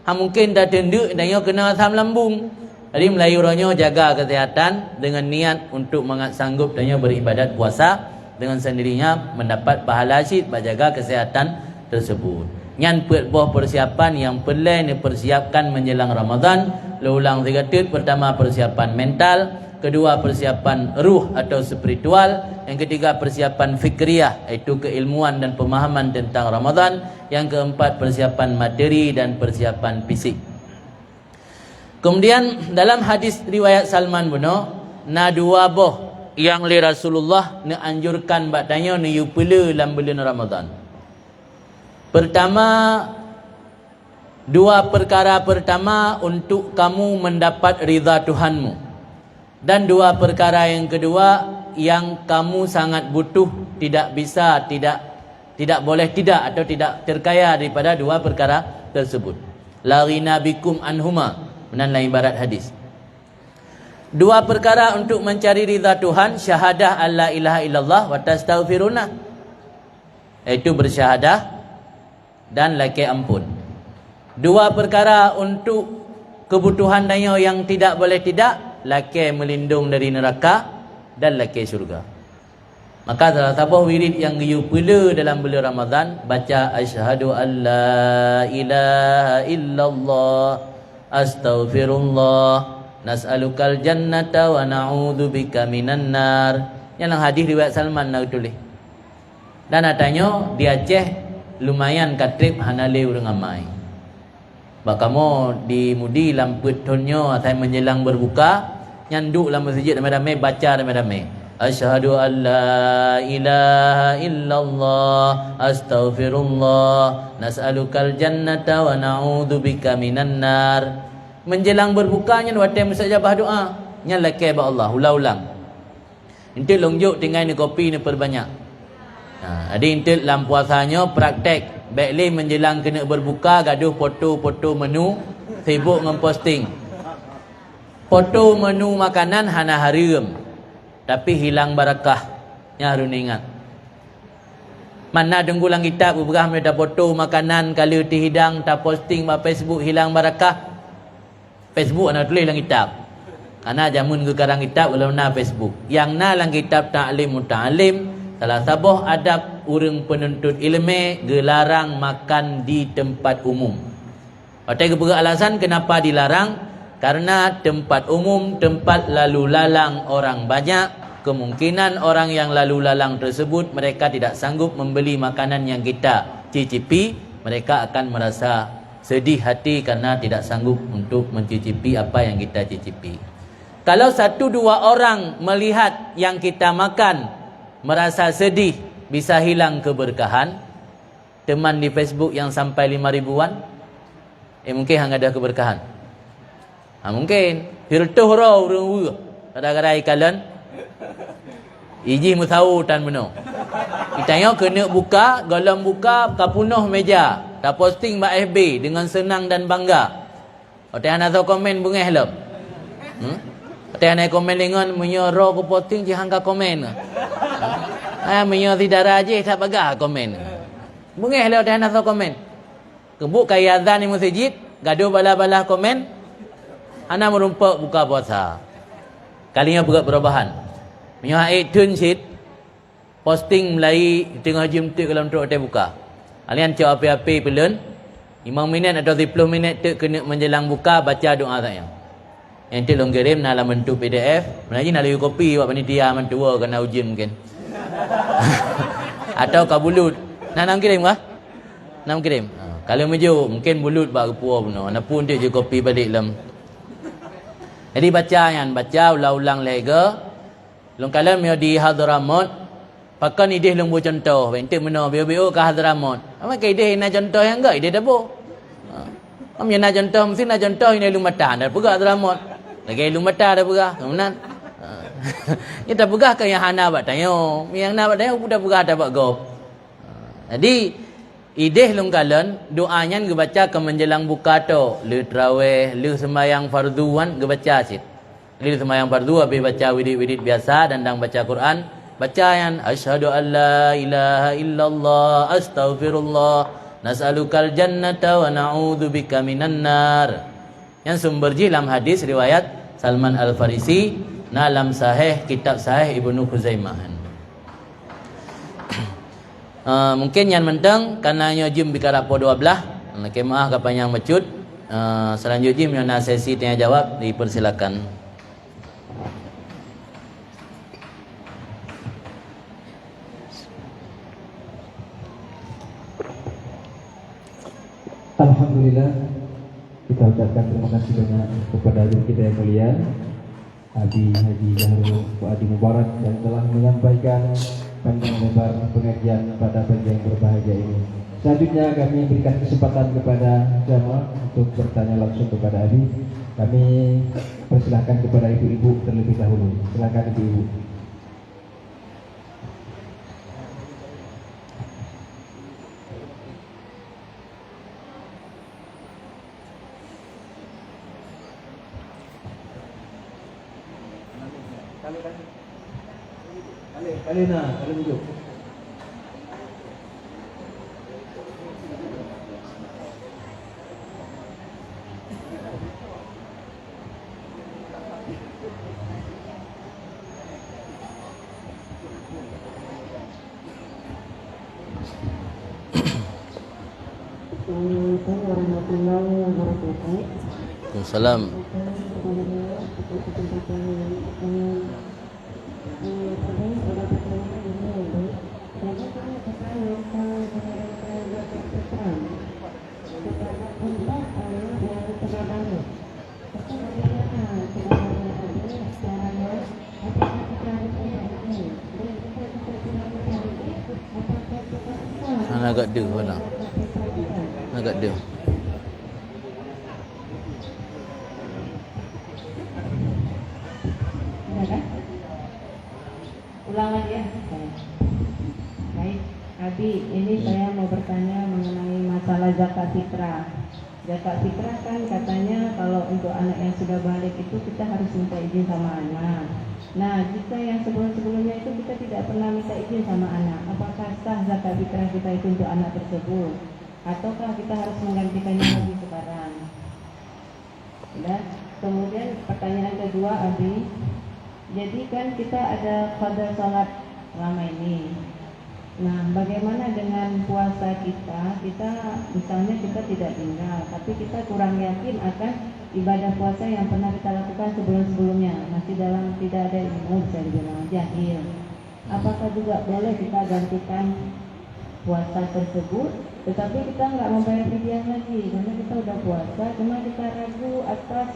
Mungkin dah tenda dan yang kena asam lambung. Jadi Melayu orangnya jaga kesihatan dengan niat untuk sanggup dan beribadat puasa dengan sendirinya mendapat pahala syid menjaga kesihatan tersebut. Yang persiapan yang perlu dipersiapkan menjelang Ramadan. Ulang 3 titik. Pertama persiapan mental, kedua persiapan ruh atau spiritual, yang ketiga persiapan fikriyah iaitu keilmuan dan pemahaman tentang Ramadan, yang keempat persiapan materi dan persiapan fisik. Kemudian dalam hadis riwayat Salman Buno, na dua boh yang li Rasulullah ni anjurkan batanya ni yupula dalam bulan Ramadan. Pertama, dua perkara pertama untuk kamu mendapat ridha Tuhanmu. Dan dua perkara yang kedua yang kamu sangat butuh, tidak bisa, tidak boleh tidak atau tidak terkaya daripada dua perkara tersebut. La ghina bikum anhuma. Menandai ibarat hadis. Dua perkara untuk mencari ridha Tuhan, syahadah alla ilaha illallah wa tastaghfiruna. Itu bersyahadah dan laki ampun. Dua perkara untuk kebutuhan daya yang tidak boleh tidak, laki melindung dari neraka dan laki syurga. Maka salah satu wirid yang diupula dalam bulan Ramadan, baca asyhadu alla ilaha illallah astaghfirullah nas'alukal jannata wa na'udzubika minan nar. Yang hadis riwayat Salman nak tulis. Dan katanya di Aceh lumayan katrip hanale urang amai. Bakamu di mudi lamput tonyo atai menjelang berbuka, nyanduk dalam masjid ramai-ramai baca ramai-ramai. Asyhadu an la ilaha illallah astaghfirullah nas'alukal jannata wa na'udzubika minan nar. Menjelang berbukanya waktu mustajabah doa nya lakai ba Allah ulang-ulang. Intil longjuk tinggal ni kopi ni perbanyak. Ada intil dalam puasanya praktek Baiklah menjelang kena berbuka, gaduh foto-foto menu, sibuk memposting. Foto menu makanan hana harum, tapi hilang barakah. Yang harus ingat. Mana denggulang kitab berah mereka foto makanan kalau dihidang tak posting pada Facebook hilang barakah. Facebook ana tulis dalam kitab. Karena jamun ke karang kitab kalau na Facebook. Yang na dalam kitab ta'lim muta'alim, salah sabah adab urang penuntut ilmu gelarang makan di tempat umum. Pakai kepada alasan kenapa dilarang? Karena tempat umum, tempat lalu lalang orang banyak, kemungkinan orang yang lalu lalang tersebut mereka tidak sanggup membeli makanan yang kita cicipi, mereka akan merasa sedih hati karena tidak sanggup untuk mencicipi apa yang kita cicipi. Kalau 1-2 orang melihat yang kita makan merasa sedih, bisa hilang keberkahan. Teman di Facebook yang sampai 5 ribuan, mungkin hang ada keberkahan. Mungkin hirtuh raw urang kadang-kadang ikalan iji musau tan meno. Kita yang kena buka, galam buka kapunuh meja, tak posting ba FB dengan senang dan bangga. Otak ana tahu komen bungeh lem. Otak ana komen dengan menyoro ko posting je hangka komen. Menyo tidak raje tak bagah komen. Bungeh le otak ana tahu komen. Kebuk kaya azan di masjid, gaduh bala-bala komen. Ana merumpak buka puasa. Kalinya buka perubahan. Menyo aik tun sit posting melai tengah jam tu kalau untuk hotel buka. Kalian cak api-api pelun 5 minit atau 10 minit tu kena menjelang buka baca doa saya. Yang tu long kirim dalam bentuk PDF, menaji nak lewi kopi buat panitia mentua kena ujian mungkin. Atau kabulut. Nak kirim kah? Nak kirim. Kalau meju mungkin bulut bak kepua benar. Nak pun dia je kopi balik dalam. Jadi baca ulang-ulang lagi. Long kalam yo di Hadramut, pakan ideh lung bu contoh, bentuk meno bio-bio ke Hadramut. Apa ke ideh na contoh yang enggak ideh dabo. Am na contoh mesti na contoh ini lung mata dah pegah Hadramut. Lagi lung mata dah pegah. Kemudian kita pegah ke yang hana bat tayo. Yang na bat tayo budak pegah dah bat gop. Jadi ideh lung kalan doanya gebaca ke menjelang buka tu, lu tarawih, lu sembahyang farduan gebaca sit. Lu sembahyang fardu habis baca wirid-wirid biasa dan baca Quran, baca yang asyhadu an la ilaha illallah astaghfirullah nas'alukal jannata wa na'udzubika minan nar. Yang sumber dalam hadis riwayat Salman Al-Farisi dalam sahih kitab sahih Ibnu Khuzaimah. Mungkin yang mentang karena jim bicara po 12 kemah kapan yang mecut selanjutnya menyana sesi tanya jawab dipersilakan. Alhamdulillah, kita ucapkan terima kasih banyak kepada guru kita yang mulia Haji Zahrul Fuadi Mubarak yang telah menyampaikan panjang lebar pengajian pada pagi yang berbahagia ini. Selanjutnya kami berikan kesempatan kepada jamaah untuk bertanya langsung kepada Abi. Kami persilahkan kepada ibu-ibu terlebih dahulu. Silakan ibu-ibu. Kalina, kalian duduk. Assalamualaikum warahmatullahi wabarakatuh. Waalaikumsalam. Agak dia lah. Agak dia. Ulang lagi ya. Baik. Abi, ini saya mau bertanya mengenai masalah zakat fitrah. Zakat fitrah kan katanya kalau untuk anak yang sudah balik itu kita harus minta izin sama anak. Nah, jika yang sebelum-sebelumnya itu kita tidak pernah minta izin sama anak, apakah sah zakat fitrah kita itu untuk anak tersebut? Ataukah kita harus menggantikannya lagi sekarang? Dan kemudian pertanyaan kedua, Abi, jadi kan kita ada qada salat selama ini. Nah, bagaimana dengan puasa kita? Misalnya kita tidak tinggal, tapi kita kurang yakin akan ibadah puasa yang pernah kita lakukan sebelum-sebelumnya. Masih dalam tidak ada ilmu, bisa dibilang jahil. Apakah juga boleh kita gantikan puasa tersebut, tetapi kita nggak membayar fidyah lagi karena kita udah puasa, cuma kita ragu atas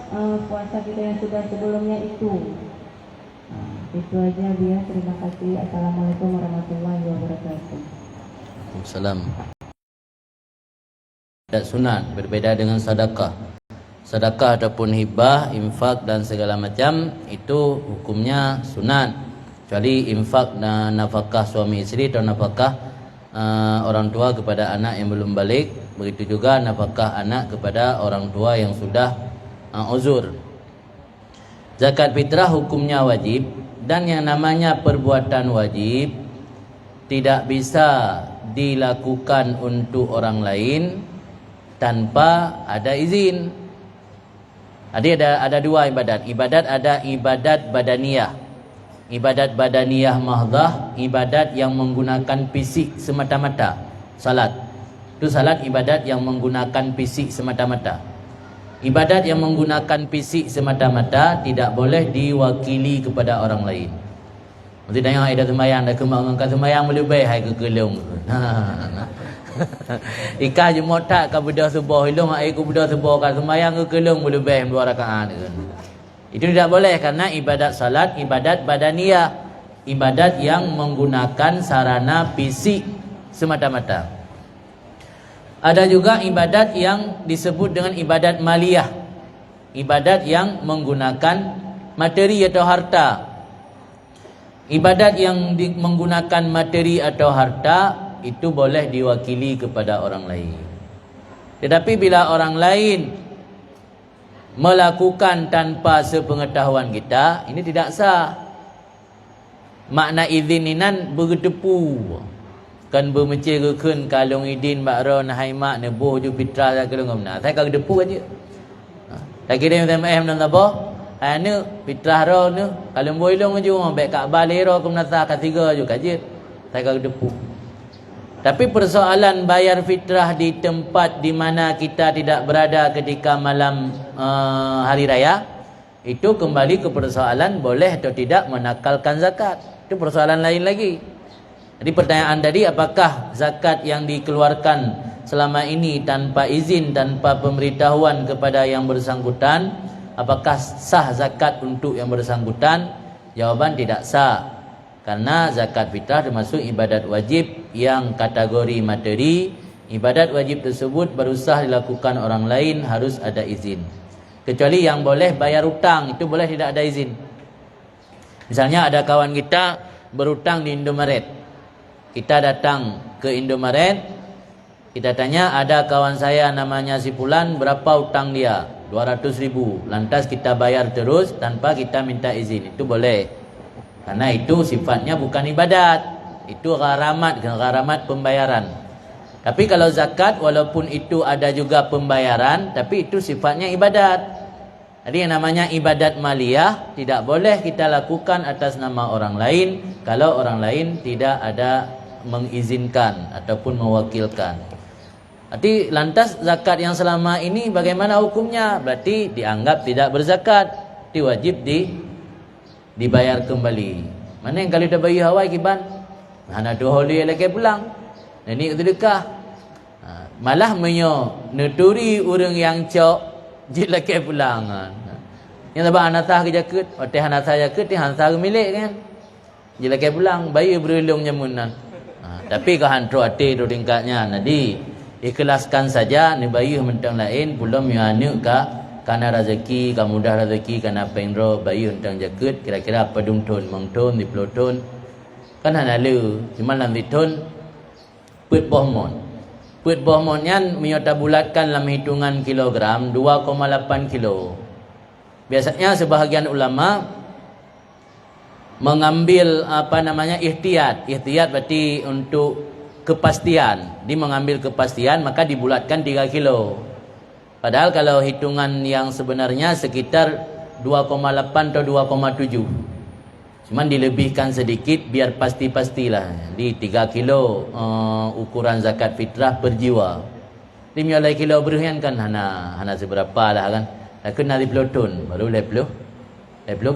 puasa kita yang sudah sebelumnya itu. Itu aja dia. Terima kasih. Assalamualaikum warahmatullahi wabarakatuh. Waalaikumsalam. Sunat berbeda dengan sedekah. Sedekah ataupun hibah, infak dan segala macam itu hukumnya sunat. Kecuali infak dan nafkah suami isteri atau nafkah orang tua kepada anak yang belum balik. Begitu juga nafkah anak kepada orang tua yang sudah uzur. Zakat fitrah hukumnya wajib. Dan yang namanya perbuatan wajib tidak bisa dilakukan untuk orang lain tanpa ada izin. Jadi ada dua ibadat. Ibadat ada ibadat badaniyah. Ibadat badaniyah mahdhah, ibadat yang menggunakan fisik semata-mata. Salat. Itu salat ibadat yang menggunakan fisik semata-mata. Ibadat yang menggunakan fisik semata-mata tidak boleh diwakili kepada orang lain. Nanti tanya ada sembahyang, dah kemangkan sembahyang boleh baik hai ke kelong. Ika je motak ka bedah subuh ilung ai ku bedah subuh ka sembahyang ke kelong boleh baik 2 rakaat kan. Itu tidak boleh karena ibadat salat ibadat badaniyah, ibadat yang menggunakan sarana fisik semata-mata. Ada juga ibadat yang disebut dengan ibadat maliyah, ibadat yang menggunakan materi atau harta. Ibadat yang menggunakan materi atau harta itu boleh diwakili kepada orang lain. Tetapi bila orang lain melakukan tanpa sepengetahuan kita, ini tidak sah. Makna izin inan berdepu. Kan bermecir kun kalung idin bakro na haimak ne boh ju fitrah ka kelong na. Saya ka depu aja. Tak kira MTM dan apa? Anu fitrah ro nu kalung boilong ju ambek ka balero kum nasa ka tiga ju kaje. Saya ka depu. Tapi persoalan bayar fitrah di tempat di mana kita tidak berada ketika malam hari raya, itu kembali ke persoalan boleh atau tidak menakalkan zakat. Itu persoalan lain lagi. Jadi pertanyaan tadi, apakah zakat yang dikeluarkan selama ini tanpa izin, tanpa pemberitahuan kepada yang bersangkutan, apakah sah zakat untuk yang bersangkutan? Jawaban tidak sah. Karena zakat fitrah termasuk ibadat wajib yang kategori materi. Ibadat wajib tersebut berusaha dilakukan orang lain harus ada izin. Kecuali yang boleh bayar hutang, itu boleh tidak ada izin. Misalnya ada kawan kita berhutang di Indomaret. Kita datang ke Indomaret, kita tanya ada kawan saya namanya si Fulan, berapa hutang dia? 200.000. Lantas kita bayar terus tanpa kita minta izin. Itu boleh. Karena itu sifatnya bukan ibadat. Itu gharamat pembayaran. Tapi kalau zakat walaupun itu ada juga pembayaran, tapi itu sifatnya ibadat. Jadi yang namanya ibadat maliyah tidak boleh kita lakukan atas nama orang lain kalau orang lain tidak ada mengizinkan ataupun mewakilkan. Jadi lantas zakat yang selama ini bagaimana hukumnya? Berarti dianggap tidak berzakat, diwajib dibayar kembali. Mana yang kalau dah bayar Hawaii kiban? Hana tu holi lagi pulang. Ini sedekah. Malah menyo nuturi orang yang cok jid lagi pulang. Yang tabak anasah ke jakut, oteh anasah jakut ni hansa milik kan. Jid lagi pulang, bayi berulung nyamunan. Tapi kalau hantu hati tu tingkatnya, nanti ikhlaskan saja. Ni bayi mentang lain, belum yang anu ka karena rezeki, ka mudah rezeki, karena penro bayi mentang jakut. Kira-kira apa dung ton, mang ton, di pelotun. Kan hana lu, cuma dalam ditun Put bohmon. Put bohmon yan menyota bulatkan dalam hitungan kilogram 2,8 kilo. Biasanya sebahagian ulama mengambil ihtiyat. Ihtiyat berarti untuk kepastian. Dia mengambil kepastian maka dibulatkan 3 kilo. Padahal kalau hitungan yang sebenarnya sekitar 2,8 atau 2,7. Cuman dilebihkan sedikit biar pasti-pastilah. Di 3 kilo ukuran zakat fitrah per jiwa. Di miolai kilo berhian kan hana seberapa lah kan. Dah kena di pelotun baru 10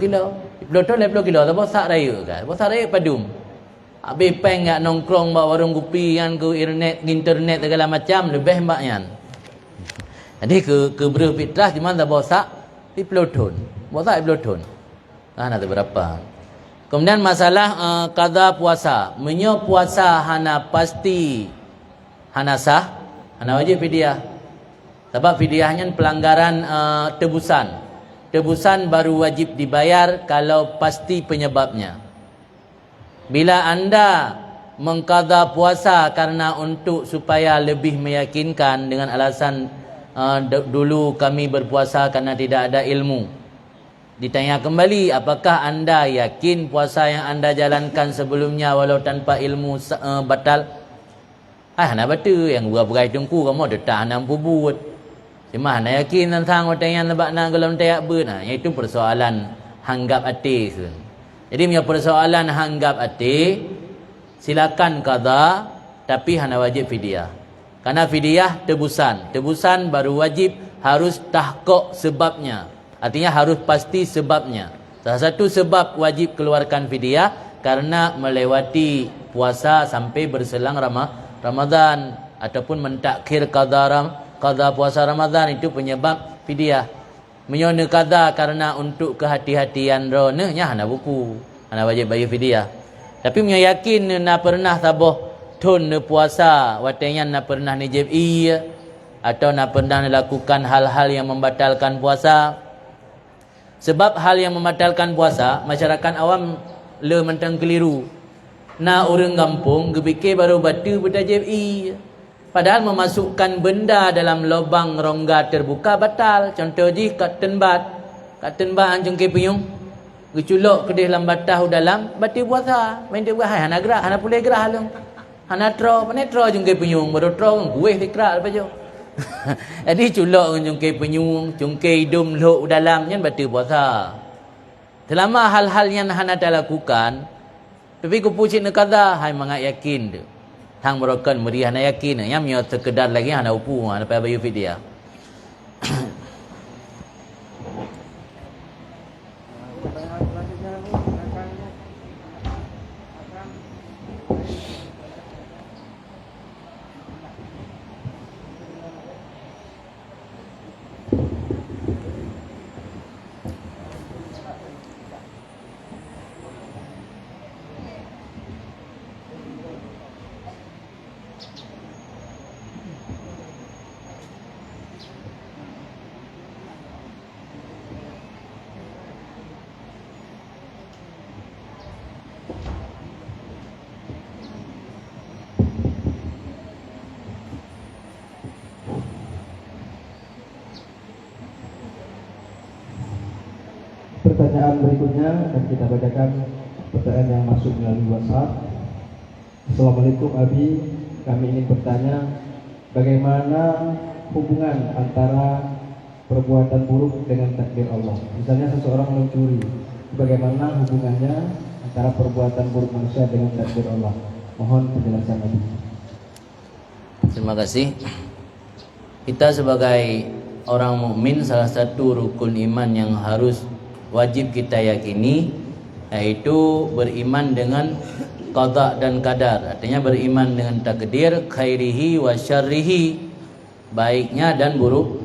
kilo. Pelotun 10 kilo tak bosak raya kan. Bosak raya padum. Habis peng ngak nongkrong bawa warung kopi kan ke internet segala macam lebih mbaknya. Jadi ke beruh fitrah cuma tak bosak di pelotun. Bosak di pelotun. Hana seberapa. Kemudian masalah qada puasa. Menyo puasa hana pasti hana sah, hana wajib fidyah. Sebab fidyahnya pelanggaran tebusan. Tebusan baru wajib dibayar kalau pasti penyebabnya. Bila anda mengqada puasa karena untuk supaya lebih meyakinkan dengan alasan dulu kami berpuasa karena tidak ada ilmu. Ditanya kembali, apakah anda yakin puasa yang anda jalankan sebelumnya walau tanpa ilmu batal? Hana betul yang berai tungku kamu detak hana buat. Cuma hana yakin tentang orang yang lebak nak gelam tayak ber. Iaitu persoalan hanggap hati. Jadi punya persoalan hanggap hati, silakan qada tapi hana wajib fidyah. Karena fidyah tebusan. Tebusan baru wajib harus tahqiq sebabnya. Artinya harus pasti sebabnya. Salah satu sebab wajib keluarkan fidyah karena melewati puasa sampai berselang Ramadan ataupun mentakhir qada puasa Ramadan itu penyebab fidyah. Menyona qada karena untuk kehati-hatian ronanya hana buku, hana wajib bayar fidyah. Tapi yakin na pernah taboh tun puasa watenya na pernah nijib atau na pernah melakukan hal-hal yang membatalkan puasa. Sebab hal yang membatalkan puasa masyarakat awam le mentang keliru. Na orang kampung kepikir baru batu bertajib padahal memasukkan benda dalam lubang rongga terbuka batal. Contoh je Kapten Bat anjung ke puyung geculok ke dalam batah dalam batal puasa. Main dia buat hana gerak, hana boleh gerak halung. Hana tro, penetro jung ke puyung baru tro kuih fikrak lepas tu. Jadi culok jungkir penyung, jungkir hidung luk dalam yang batal puasa. Selama hal-hal yang hana dah lakukan, tapi ku pucit nak qada, hai mangat yakin tu. Hang merokan meri hana yakin, yang mio sekedar lagi hana upu, hana payah bayar fidyah. Pertanyaan berikutnya akan kita bacakan pertanyaan yang masuk melalui WhatsApp. Assalamualaikum Abi, kami ingin bertanya bagaimana hubungan antara perbuatan buruk dengan takdir Allah. Misalnya seseorang mencuri, bagaimana hubungannya antara perbuatan buruk manusia dengan takdir Allah? Mohon penjelasan Abi. Terima kasih. Kita sebagai orang mukmin, salah satu rukun iman yang harus wajib kita yakini yaitu beriman dengan qada dan qadar. Artinya beriman dengan takdir khairihi wa syarrihi, baiknya dan buruk,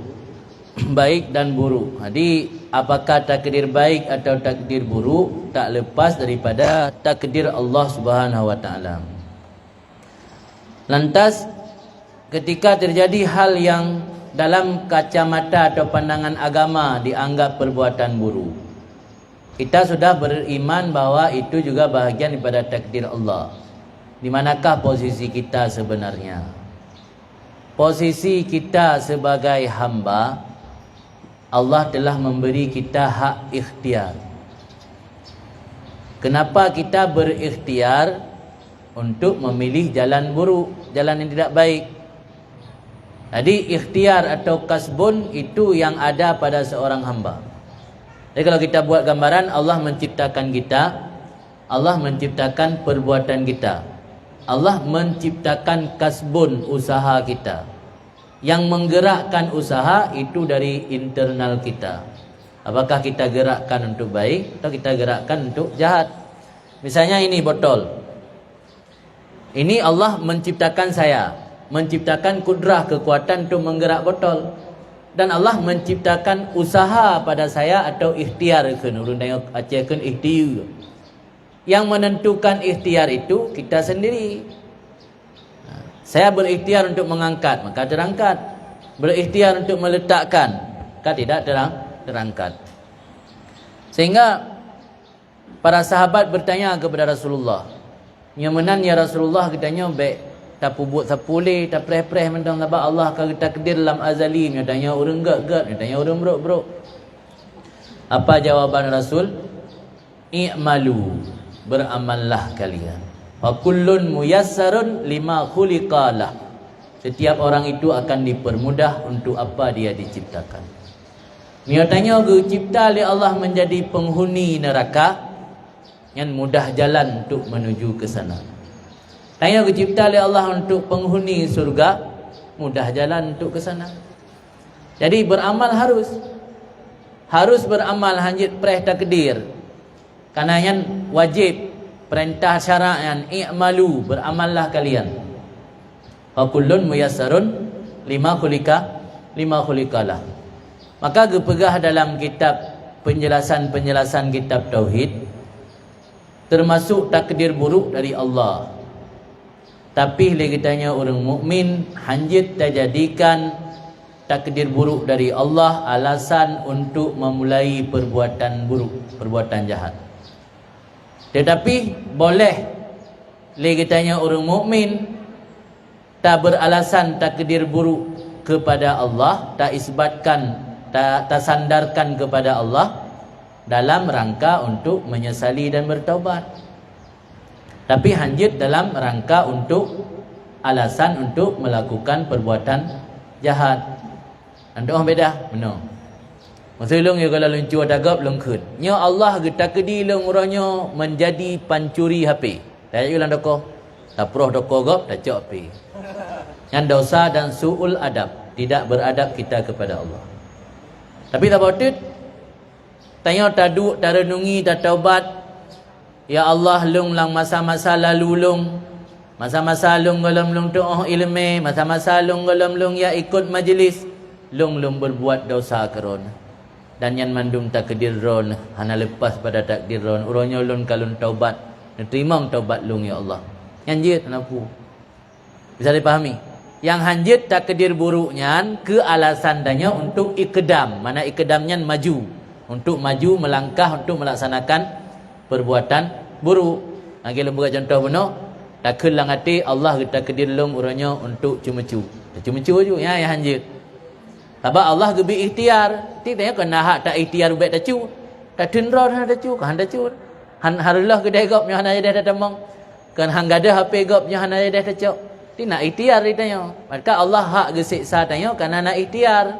baik dan buruk. Jadi apakah takdir baik atau takdir buruk tak lepas daripada takdir Allah Subhanahu wa taala. Lantas ketika terjadi hal yang dalam kacamata atau pandangan agama dianggap perbuatan buruk, kita sudah beriman bahwa itu juga bahagian daripada takdir Allah. Di manakah posisi kita sebenarnya? Posisi kita sebagai hamba, Allah telah memberi kita hak ikhtiar. Kenapa kita berikhtiar untuk memilih jalan buruk, jalan yang tidak baik? Jadi ikhtiar atau kasbun itu yang ada pada seorang hamba. Jadi kalau kita buat gambaran, Allah menciptakan kita, Allah menciptakan perbuatan kita, Allah menciptakan kasbun, usaha kita. Yang menggerakkan usaha itu dari internal kita. Apakah kita gerakkan untuk baik atau kita gerakkan untuk jahat? Misalnya ini botol. Ini Allah menciptakan saya, menciptakan kudrah, kekuatan untuk menggerak botol. Dan Allah menciptakan usaha pada saya atau ikhtiar kan, urang tengok acehkan ikhtiar. Yang menentukan ikhtiar itu kita sendiri. Saya berikhtiar untuk mengangkat, maka terangkat. Berikhtiar untuk meletakkan, maka tidak terangkat. Sehingga para sahabat bertanya kepada Rasulullah, "Nyamanan ya Rasulullah?" Katanya, "Baik, tak buat sapule, tak preh-preh mentang sebab Allah akan takdir dalam azali." Dia tanya orang gak-gak, dia tanya orang brok-brok. Apa jawaban Rasul? "I'malu, beramallah kalian. Wa kullun muyassarun lima khuliqalah." Setiap orang itu akan dipermudah untuk apa dia diciptakan. Dia tanya ke cipta oleh Allah menjadi penghuni neraka, yang mudah jalan untuk menuju ke sana. Tanya ke cipta oleh Allah untuk penghuni surga, mudah jalan untuk ke sana. Jadi beramal harus beramal hanjit preh takdir. Karena yang wajib perintah syarak yang i'malu, beramallah kalian. Fa kullun muyassarun lima khuliqalah. Maka gepegah dalam kitab penjelasan kitab tauhid, termasuk takdir buruk dari Allah. Tapi lagi tanya orang mukmin hanjit terjadikan takdir buruk dari Allah alasan untuk memulai perbuatan buruk, perbuatan jahat. Tetapi boleh lagi tanya orang mukmin tak beralasan takdir buruk kepada Allah, tak isbatkan, tak sandarkan kepada Allah dalam rangka untuk menyesali dan bertaubat. Tapi hanjit dalam rangka untuk alasan untuk melakukan perbuatan jahat. Anda orang beda? Benar. Maksud long ya kalau luncur dagap long khut. Nya Allah ge takdir long orangnya menjadi pancuri HP. Tak ulang doko. Tak proh doko gop tak cok HP. Yang dosa dan suul adab, tidak beradab kita kepada Allah. Tapi tak patut tanya taduk, tak renungi, tak taubat. Ya Allah long lang masa-masa lalu long. Masa-masa long golom long tu'ah ilmi, masa-masa long golom long ya ikut majlis. Long berbuat dosa kerana. Dan yang mandum takdir ron hana lepas pada takdir ron urangnya lun kalun taubat terima taubat lung ya Allah hanjit napu bisa dipahami yang hanjit takdir buruknya ke alasan danya untuk ikdam, mana ikdamnya maju, untuk maju melangkah untuk melaksanakan perbuatan buruk. Lagi buat contoh benar tak kelang hati Allah takdir lung urangnya untuk cuma-cu juga ya hanjit. Sebab Allah gebi ikhtiar. Tanya kena hak tak ikhtiar baik tak cu. Tak tendra dah tak cu. Kan tak cu. Han harullah kedai gop nya hana dah tamang. Kan hang gada HP gop nya hana dah tak cu. Ti nak ikhtiar ditanya. Maka Allah hak ge siksa tanya kerana nak ikhtiar.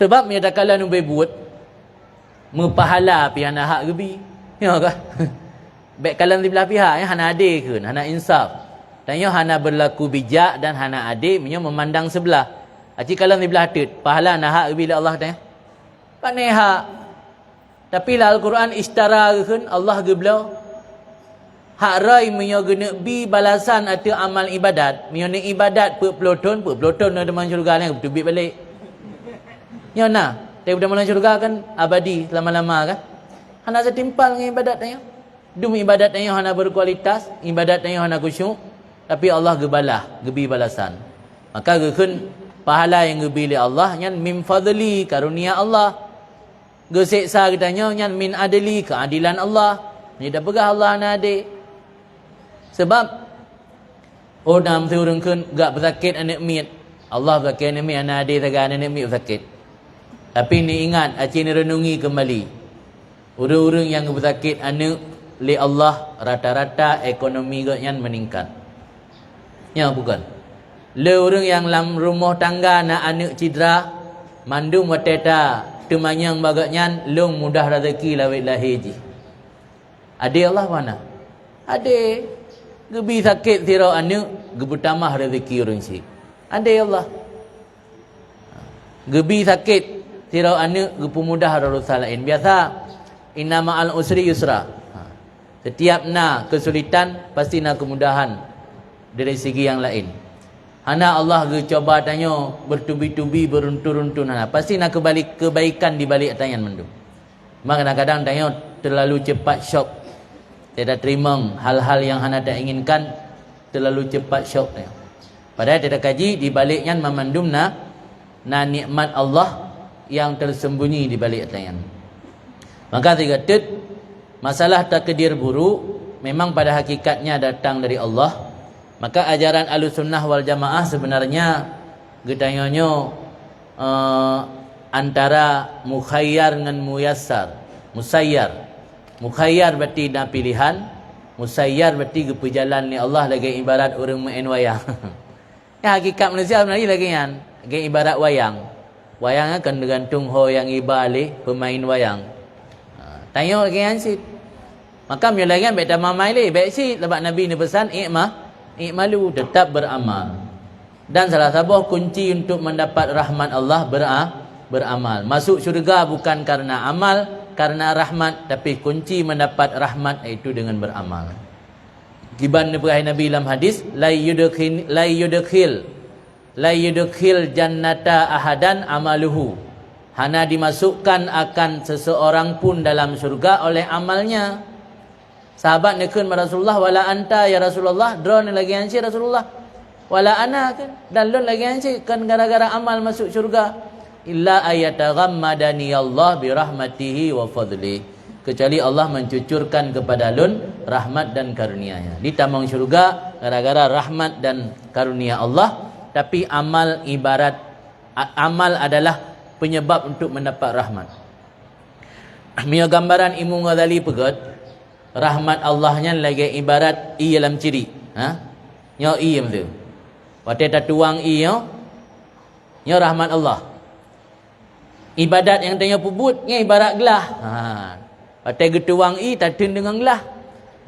Sebab dia tak kala nu buat mepahala pi hana hak gebi. Ya ke? Baik kalam di belah pihak ya hana adil ke, hana insaf. Tanya hana berlaku bijak dan hana adil punya memandang sebelah. Aci kalau ni belah tut, pahala nak hak bila Allah tanya. Panai hak. Tapi lah Al-Quran istara kan Allah geblau. Hak rai menyo gena bi balasan atau amal ibadat. Menyo ni ibadat peloton ada mana syurga ni betul balik. Nyo nah, tapi dah mana syurga kan abadi lama-lama kan. Hana setimpal dengan ibadat tanya. Dum ibadat tanya hana berkualitas, ibadat tanya hana khusyuk, tapi Allah gebi balasan. Maka gekun pahala yang gebili Allah nyan min fadli karunia Allah. Gesiksa katanya nyan min adli keadilan Allah. Ni dah pegah Allah nak adil. Sebab nam tu orang kun gak bersakit anak miat. Allah bersakit anak miat, anak adik saga anak miat bersakit. Tapi ni ingat, acik ni renungi kembali. Orang-orang yang bersakit anak li Allah rata-rata ekonomi gaknya meningkat. Ya bukan. Le orang yang dalam rumah tangga nak anak cedera, mandum wateta temanyang bagaknya long mudah rezeki lawit lahiji. Ade Allah mana? Ade gebi sakit sira anak gebutamah rezeki orang si. Ade Allah. Gebi sakit sira anak gepemudah urusan lain. Biasa inna ma'al usri yusra. Setiap kesulitan pasti kemudahan dari segi yang lain. Hana Allah coba tanya bertubi-tubi beruntun-untun pasti kebaikan di balik tangan mendung. Maka kadang-kadang tanya terlalu cepat syok. Tidak terima hal-hal yang hana tak inginkan, terlalu cepat syok tanya. Padahal tidak kaji di baliknya memandum nikmat Allah yang tersembunyi di balik tangan. Maka tiga masalah takdir buruk memang pada hakikatnya datang dari Allah. Maka ajaran Ahlussunnah wal Jamaah sebenarnya gedanyonyo antara mukhayyar dengan muyassar. Musayyar. Mukhayyar berarti dah pilihan, musayyar berarti kepejalan ni Allah lagi ibarat orang main wayang. Ya hakikat manusia sebenarnya lagi kan, lagi ibarat wayang. Wayang akan bergantung ho yang ibalik pemain wayang. Tanya lagi kan sit. Maka mulakan baik tamam mai le, baik sit sebab Nabi ni pesan ikmalu, tetap beramal. Dan salah satu kunci untuk mendapat rahmat Allah beramal. Masuk syurga bukan karena amal, karena rahmat, tapi kunci mendapat rahmat iaitu dengan beramal. Kiban Nabi dalam hadis, la yudkhil jannata ahadan amaluhu. Hana dimasukkan akan seseorang pun dalam syurga oleh amalnya. Sahabat nekun Rasulullah, wala anta ya Rasulullah, drone lagi ansi Rasulullah. Wala ana kan, dan lon lagi ansi kan gara-gara amal masuk syurga. Illa ayataghammadani Allah bi rahmatihi wa fadli. Kecuali Allah mencucurkan kepada lon rahmat dan karunia-Nya. Di tamang syurga gara-gara rahmat dan karunia Allah, tapi amal adalah penyebab untuk mendapat rahmat. Mia gambaran Imam Ghazali pegat, rahmat Allahnya lagi ibarat i dalam ciri. Nyo i tu. Waktu tak tuang i nyo rahmat Allah. Ibadat yang tanya pubut nya ibarat gelah. Waktu getuang i tatun dengan gelah.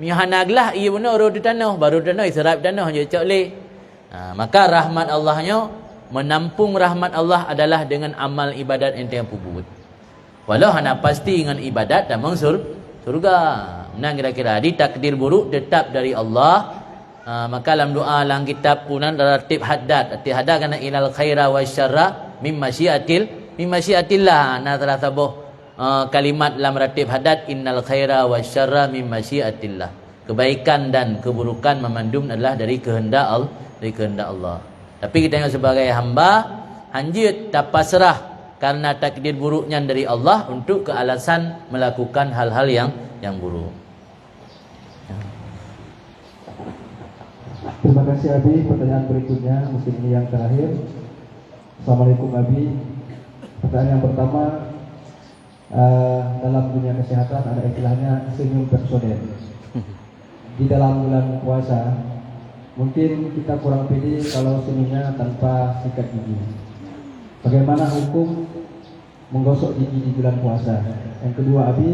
Mia hana gelah i benar ro tanah, baru tanah serap tanah je cak le. Maka rahmat Allahnya, menampung rahmat Allah adalah dengan amal ibadat yang tanya pubut. Walau hana pasti dengan ibadat tamang surga. Nah kira-kira di takdir buruk tetap dari Allah. Maka dalam doa dalam kitab punan ratib haddad kana ilal khaira wasyarra mimma syiatillah. Nah terasa kalimat dalam ratib haddad innal khaira wasyarra mimma syiatillah. Kebaikan dan keburukan memandum adalah dari kehendak Allah. Tapi kita sebagai hamba hanjit tak pasrah karena takdir buruknya dari Allah untuk kealasan melakukan hal-hal yang buruk. Terima kasih Abi. Pertanyaan berikutnya, mungkin ini yang terakhir. Assalamualaikum Abi. Pertanyaan yang pertama, dalam dunia kesehatan ada istilahnya senyum personel. Di dalam bulan puasa, mungkin kita kurang pede kalau senyumnya tanpa sikat gigi. Bagaimana hukum menggosok gigi di bulan puasa? Yang kedua Abi,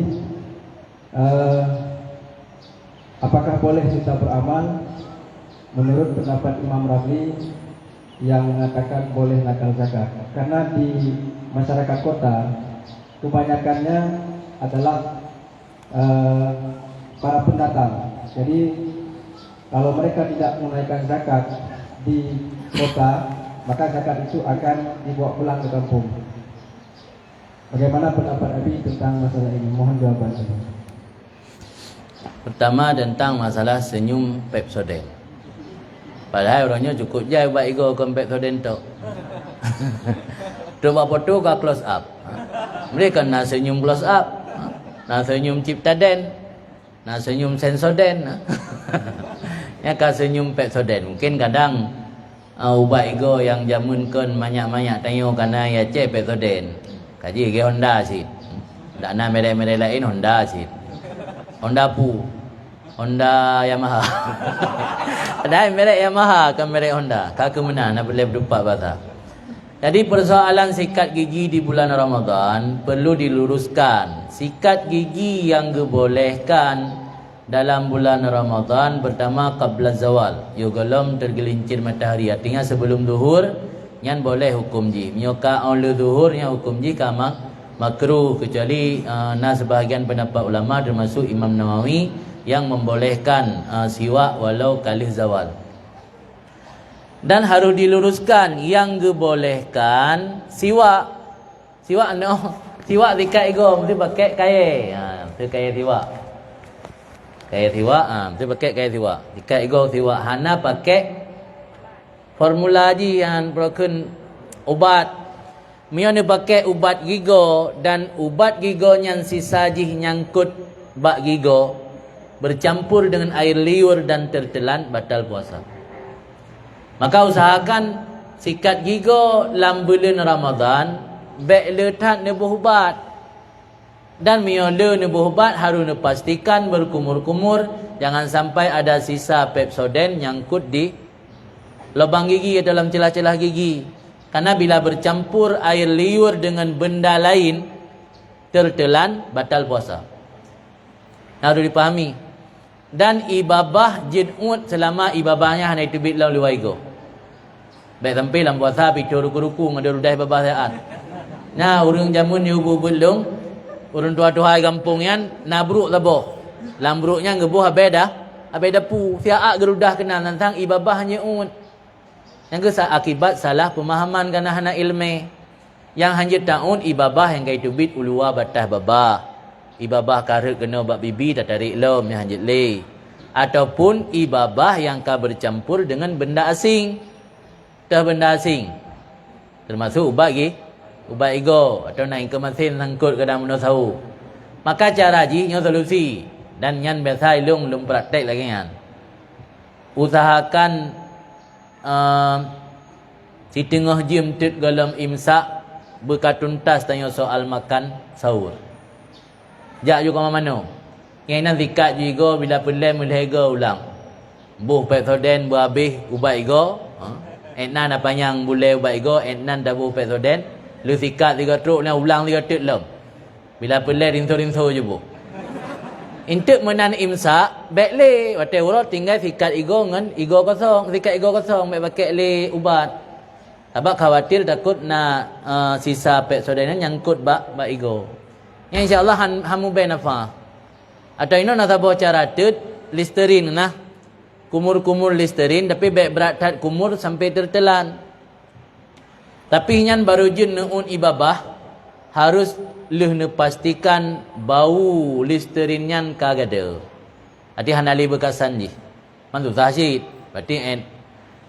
apakah boleh kita beramal menurut pendapat Imam Ramli yang mengatakan boleh nakal zakat? Karena di masyarakat kota kebanyakannya adalah para pendatang. Jadi kalau mereka tidak menunaikan zakat di kota, maka zakat itu akan dibawa pulang ke kampung. Bagaimana pendapat Abi tentang masalah ini? Mohon jawabannya. Pertama tentang masalah senyum Pepsodent. Padahal orangnya cukup je buat ego kon Pepsodent tu. Tu buat foto ke close up. Mereka nak senyum close up, nak senyum Ciptaden, nak senyum Sensoden. Ya ka senyum Pepsodent. Mungkin kadang ubat ego yang jamun kon banyak-banyak tanyo kana ya ce Pepsodent. Kaji ke Honda sih. Ndak na merek-merek lain Honda sih. Honda Pu. Honda Yamaha. Ada merek Yamaha kan merek Honda. Kakak mana nak boleh berdepan bahasa. Jadi persoalan sikat gigi di bulan Ramadan perlu diluruskan. Sikat gigi yang dibolehkan dalam bulan Ramadan pertama qabla zawal. Belum tergelincir matahari. Artinya sebelum zuhur nyan boleh hukum ji. Mioka awal zuhur nya hukum ji kama makruh kecuali sebahagian pendapat ulama termasuk Imam Nawawi yang membolehkan siwak walau kali zawal. Dan harus diluruskan yang dibolehkan siwak. Siwak no. Siwak sikat ego mesti pakai kaya. Mesti kaya siwak. Kaya siwak, mesti pakai kaya siwak. Sikat ego siwak. Hana pakai formula ji yang broken ubat. Mio ni pakai ubat gigo dan ubat gigo yang sisa ji nyangkut bak gigo bercampur dengan air liur dan tertelan batal puasa. Maka usahakan sikat gigo dalam bulan Ramadan baik letak nebuh ubat. Dan miola nebuh ubat harus pastikan berkumur-kumur, jangan sampai ada sisa Pepsodent nyangkut di lubang gigi atau dalam celah-celah gigi. Karena bila bercampur air liur dengan benda lain tertelan batal puasa. Harus dipahami. Dan ibabah jin'ud selama ibabahnya hanya itu bit lalu waigo. Baik sampai dalam puasa picu ruku-ruku ngada rudah ibabah saat. Nah, urang jamun ni ubu belum, urang tua-tua kampung yan nabruk labo. Lambruknya ngebuh abeda pu, fia'ak gerudah kenal tentang ibabah jin'ud. Yang ke akibat salah pemahaman kana hana ilmu. Yang hanya ta'un ibabah yang kaitu bit ulua batah babah. Ibabah karek kena bak bibi tak tarik lom yang hanjit le. Ataupun ibabah yang ka bercampur dengan benda asing. Tah benda asing. Termasuk ubat gi, ubat ego atau naik ke mesin sangkut ke dalam tahu. Maka cara ji nyo solusi dan nyan biasa ilung praktek lagi kan. Usahakan si tengah jam tet dalam imsak berkatuntas tanya soal makan sahur. Jak juga mana. Yang nak zikat juga bila pelan melhega ulang. Buh Pepsodent berhabis ubat ego. Etnan apa yang boleh ubat ego, etnan dah buh Pepsodent. Lu sikat 3 truk ni ulang 3 tet lem. Bila pelan rinso-rinso je bu. Untuk menan imsak, baik le. Waktu urut tinggal sikat ego dengan ego kosong. Sikat ego kosong, baik pakai le ubat. Sebab khawatir takut nak sisa Pepsodent ni nyangkut bak ego. Yang insyaAllah hamu baik nafa. Atau ini nak tahu cara tet Listerin nah. Kumur-kumur Listerin tapi baik berat tat kumur sampai tertelan. Tapi nyan baru jin neun ibabah harus leh ne pastikan bau Listerin nyan kagada. Hati hanali bekasan ji. Mantu sahid. Berarti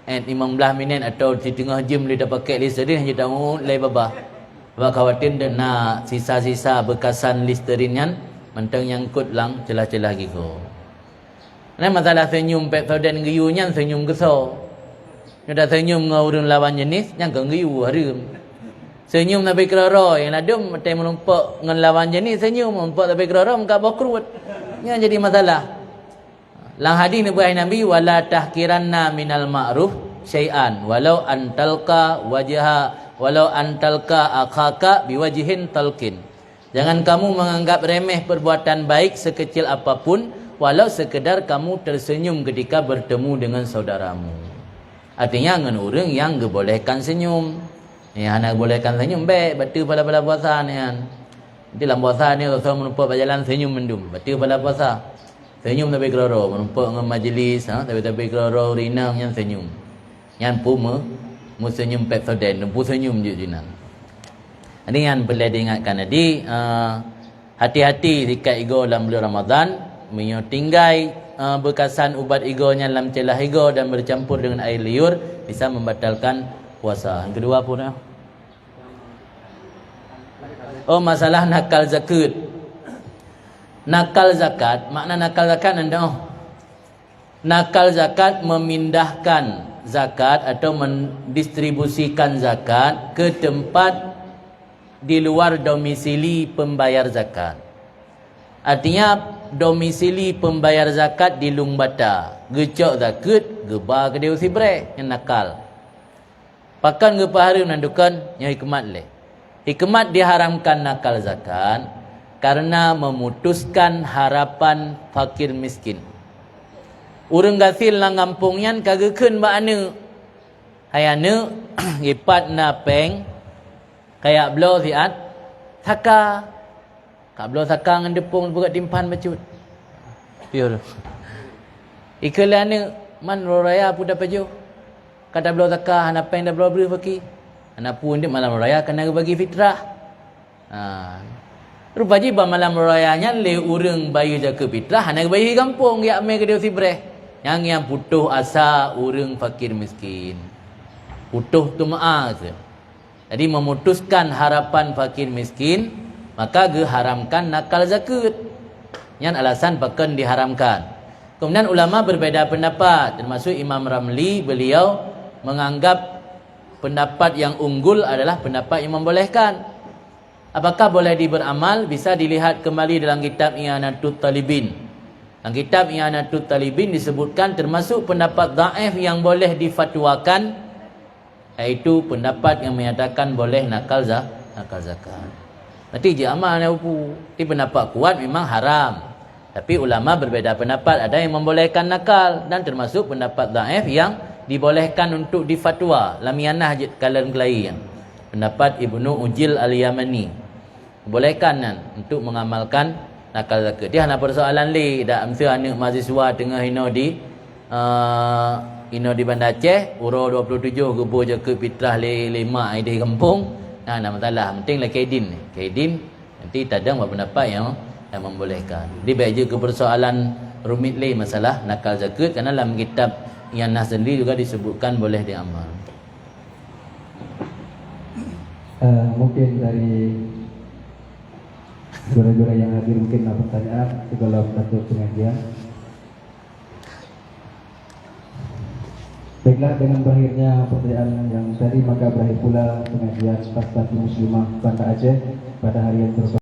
en 15 minit atau di tengah jam dia pakai Listerin hanya tahu lai babah. Sebab khawatir dia nak sisa-sisa bekasan Listerin nyan mentang nyangkut lang celah-celah gigo. Ini masalah senyum Pepsodent giyu nyan senyum kesal. Dia senyum dengan orang lawan jenis yang ke giyu harum. Senyum tapi kerara yang adum mati melumpak dengan lawan jenis senyum melumpak tapi kerara muka bakrut. Yang jadi masalah. Lang hadis Nabi wala tahkiranna minal ma'ruf syai'an walau antalqa walau antalqa akhaka biwajhin talqin. Jangan kamu menganggap remeh perbuatan baik sekecil apapun walau sekedar kamu tersenyum ketika bertemu dengan saudaramu. Artinya dengan orang yang dibolehkan senyum. Yang anak bolehkan senyum baik betul pada puasa ni kan. Nanti dalam puasa ni Rasul menumpak berjalan senyum mendum. Betul pada puasa. Senyum tapi kerara menumpak dengan majlis tapi kerara rinang yang senyum. Yang pun senyum Pepsodent, pun senyum je jinan. Ini yang perlu diingatkan. Jadi hati-hati sikat ego dalam bulan Ramadan. Tinggal bekasan ubat egonya dalam celah ego dan bercampur dengan air liur bisa membatalkan puasa. Yang kedua apa dah? Oh, masalah nakal zakat. Nakal zakat, makna nakal zakat anda Nakal zakat memindahkan zakat atau mendistribusikan zakat ke tempat di luar domisili pembayar zakat. Artinya domisili pembayar zakat di Lung Bata, gecok zakat geba ke dia usibre yang nakal. Pakan ke pahari menandukan yang hikmat le. Hikmat diharamkan nakal zakat karena memutuskan harapan fakir miskin. Urang gasil lang ngampungyan kageukeun baana. Hayana ipat na peng kayak belo siat saka. Kak belo saka ngan depung buat timpan bacut. Piur. Ikelana man raya pu dapat jo. Kata belo saka hana peng da belo beri bagi. Hana pun dia malam raya kena bagi fitrah. Rupanya ba malam rayanya le urang bayu jaga fitrah hana bagi kampung ya ame ke dia sibreh. Yang putuh asa urang fakir miskin. Putuh tu maaf. Jadi memutuskan harapan fakir miskin, maka diharamkan nakal zakat. Yang alasan pakan diharamkan. Kemudian ulama berbeza pendapat, termasuk Imam Ramli, beliau menganggap pendapat yang unggul adalah pendapat yang membolehkan. Apakah boleh diberamal? Bisa dilihat kembali dalam kitab I'anatul Talibin. Dalam kitab I'anatul Talibin disebutkan termasuk pendapat dhaif yang boleh difatwakan, iaitu pendapat yang menyatakan boleh nakal zakat. Nanti je amal upu. Ini pendapat kuat memang haram. Tapi ulama berbeza pendapat, ada yang membolehkan nakal dan termasuk pendapat dhaif yang dibolehkan untuk difatwa. Lamianah je kalan kelaian. Pendapat Ibnu Ujil Al-Yamani. Bolehkan untuk mengamalkan nakal zakat. Dia hanya persoalan li dak amsi anak mahasiswa tengah hino di Bandar Aceh, uro 27 gebo zakat fitrah le 5 di kampung. Nah, masalah pentinglah kaidin nanti tadang pendapat yang membolehkan. Di baik ke persoalan rumit li masalah nakal zakat kerana dalam kitab yang Nas sendiri juga disebutkan boleh diamal. Mungkin dari saudara-saudara yang hadir mungkin ada pertanyaan sebelum satu pengajian. Baiklah, dengan berakhirnya pertanyaan yang tadi maka berakhir pula pengajian Pastasi Muslimah Banda Aceh pada hari yang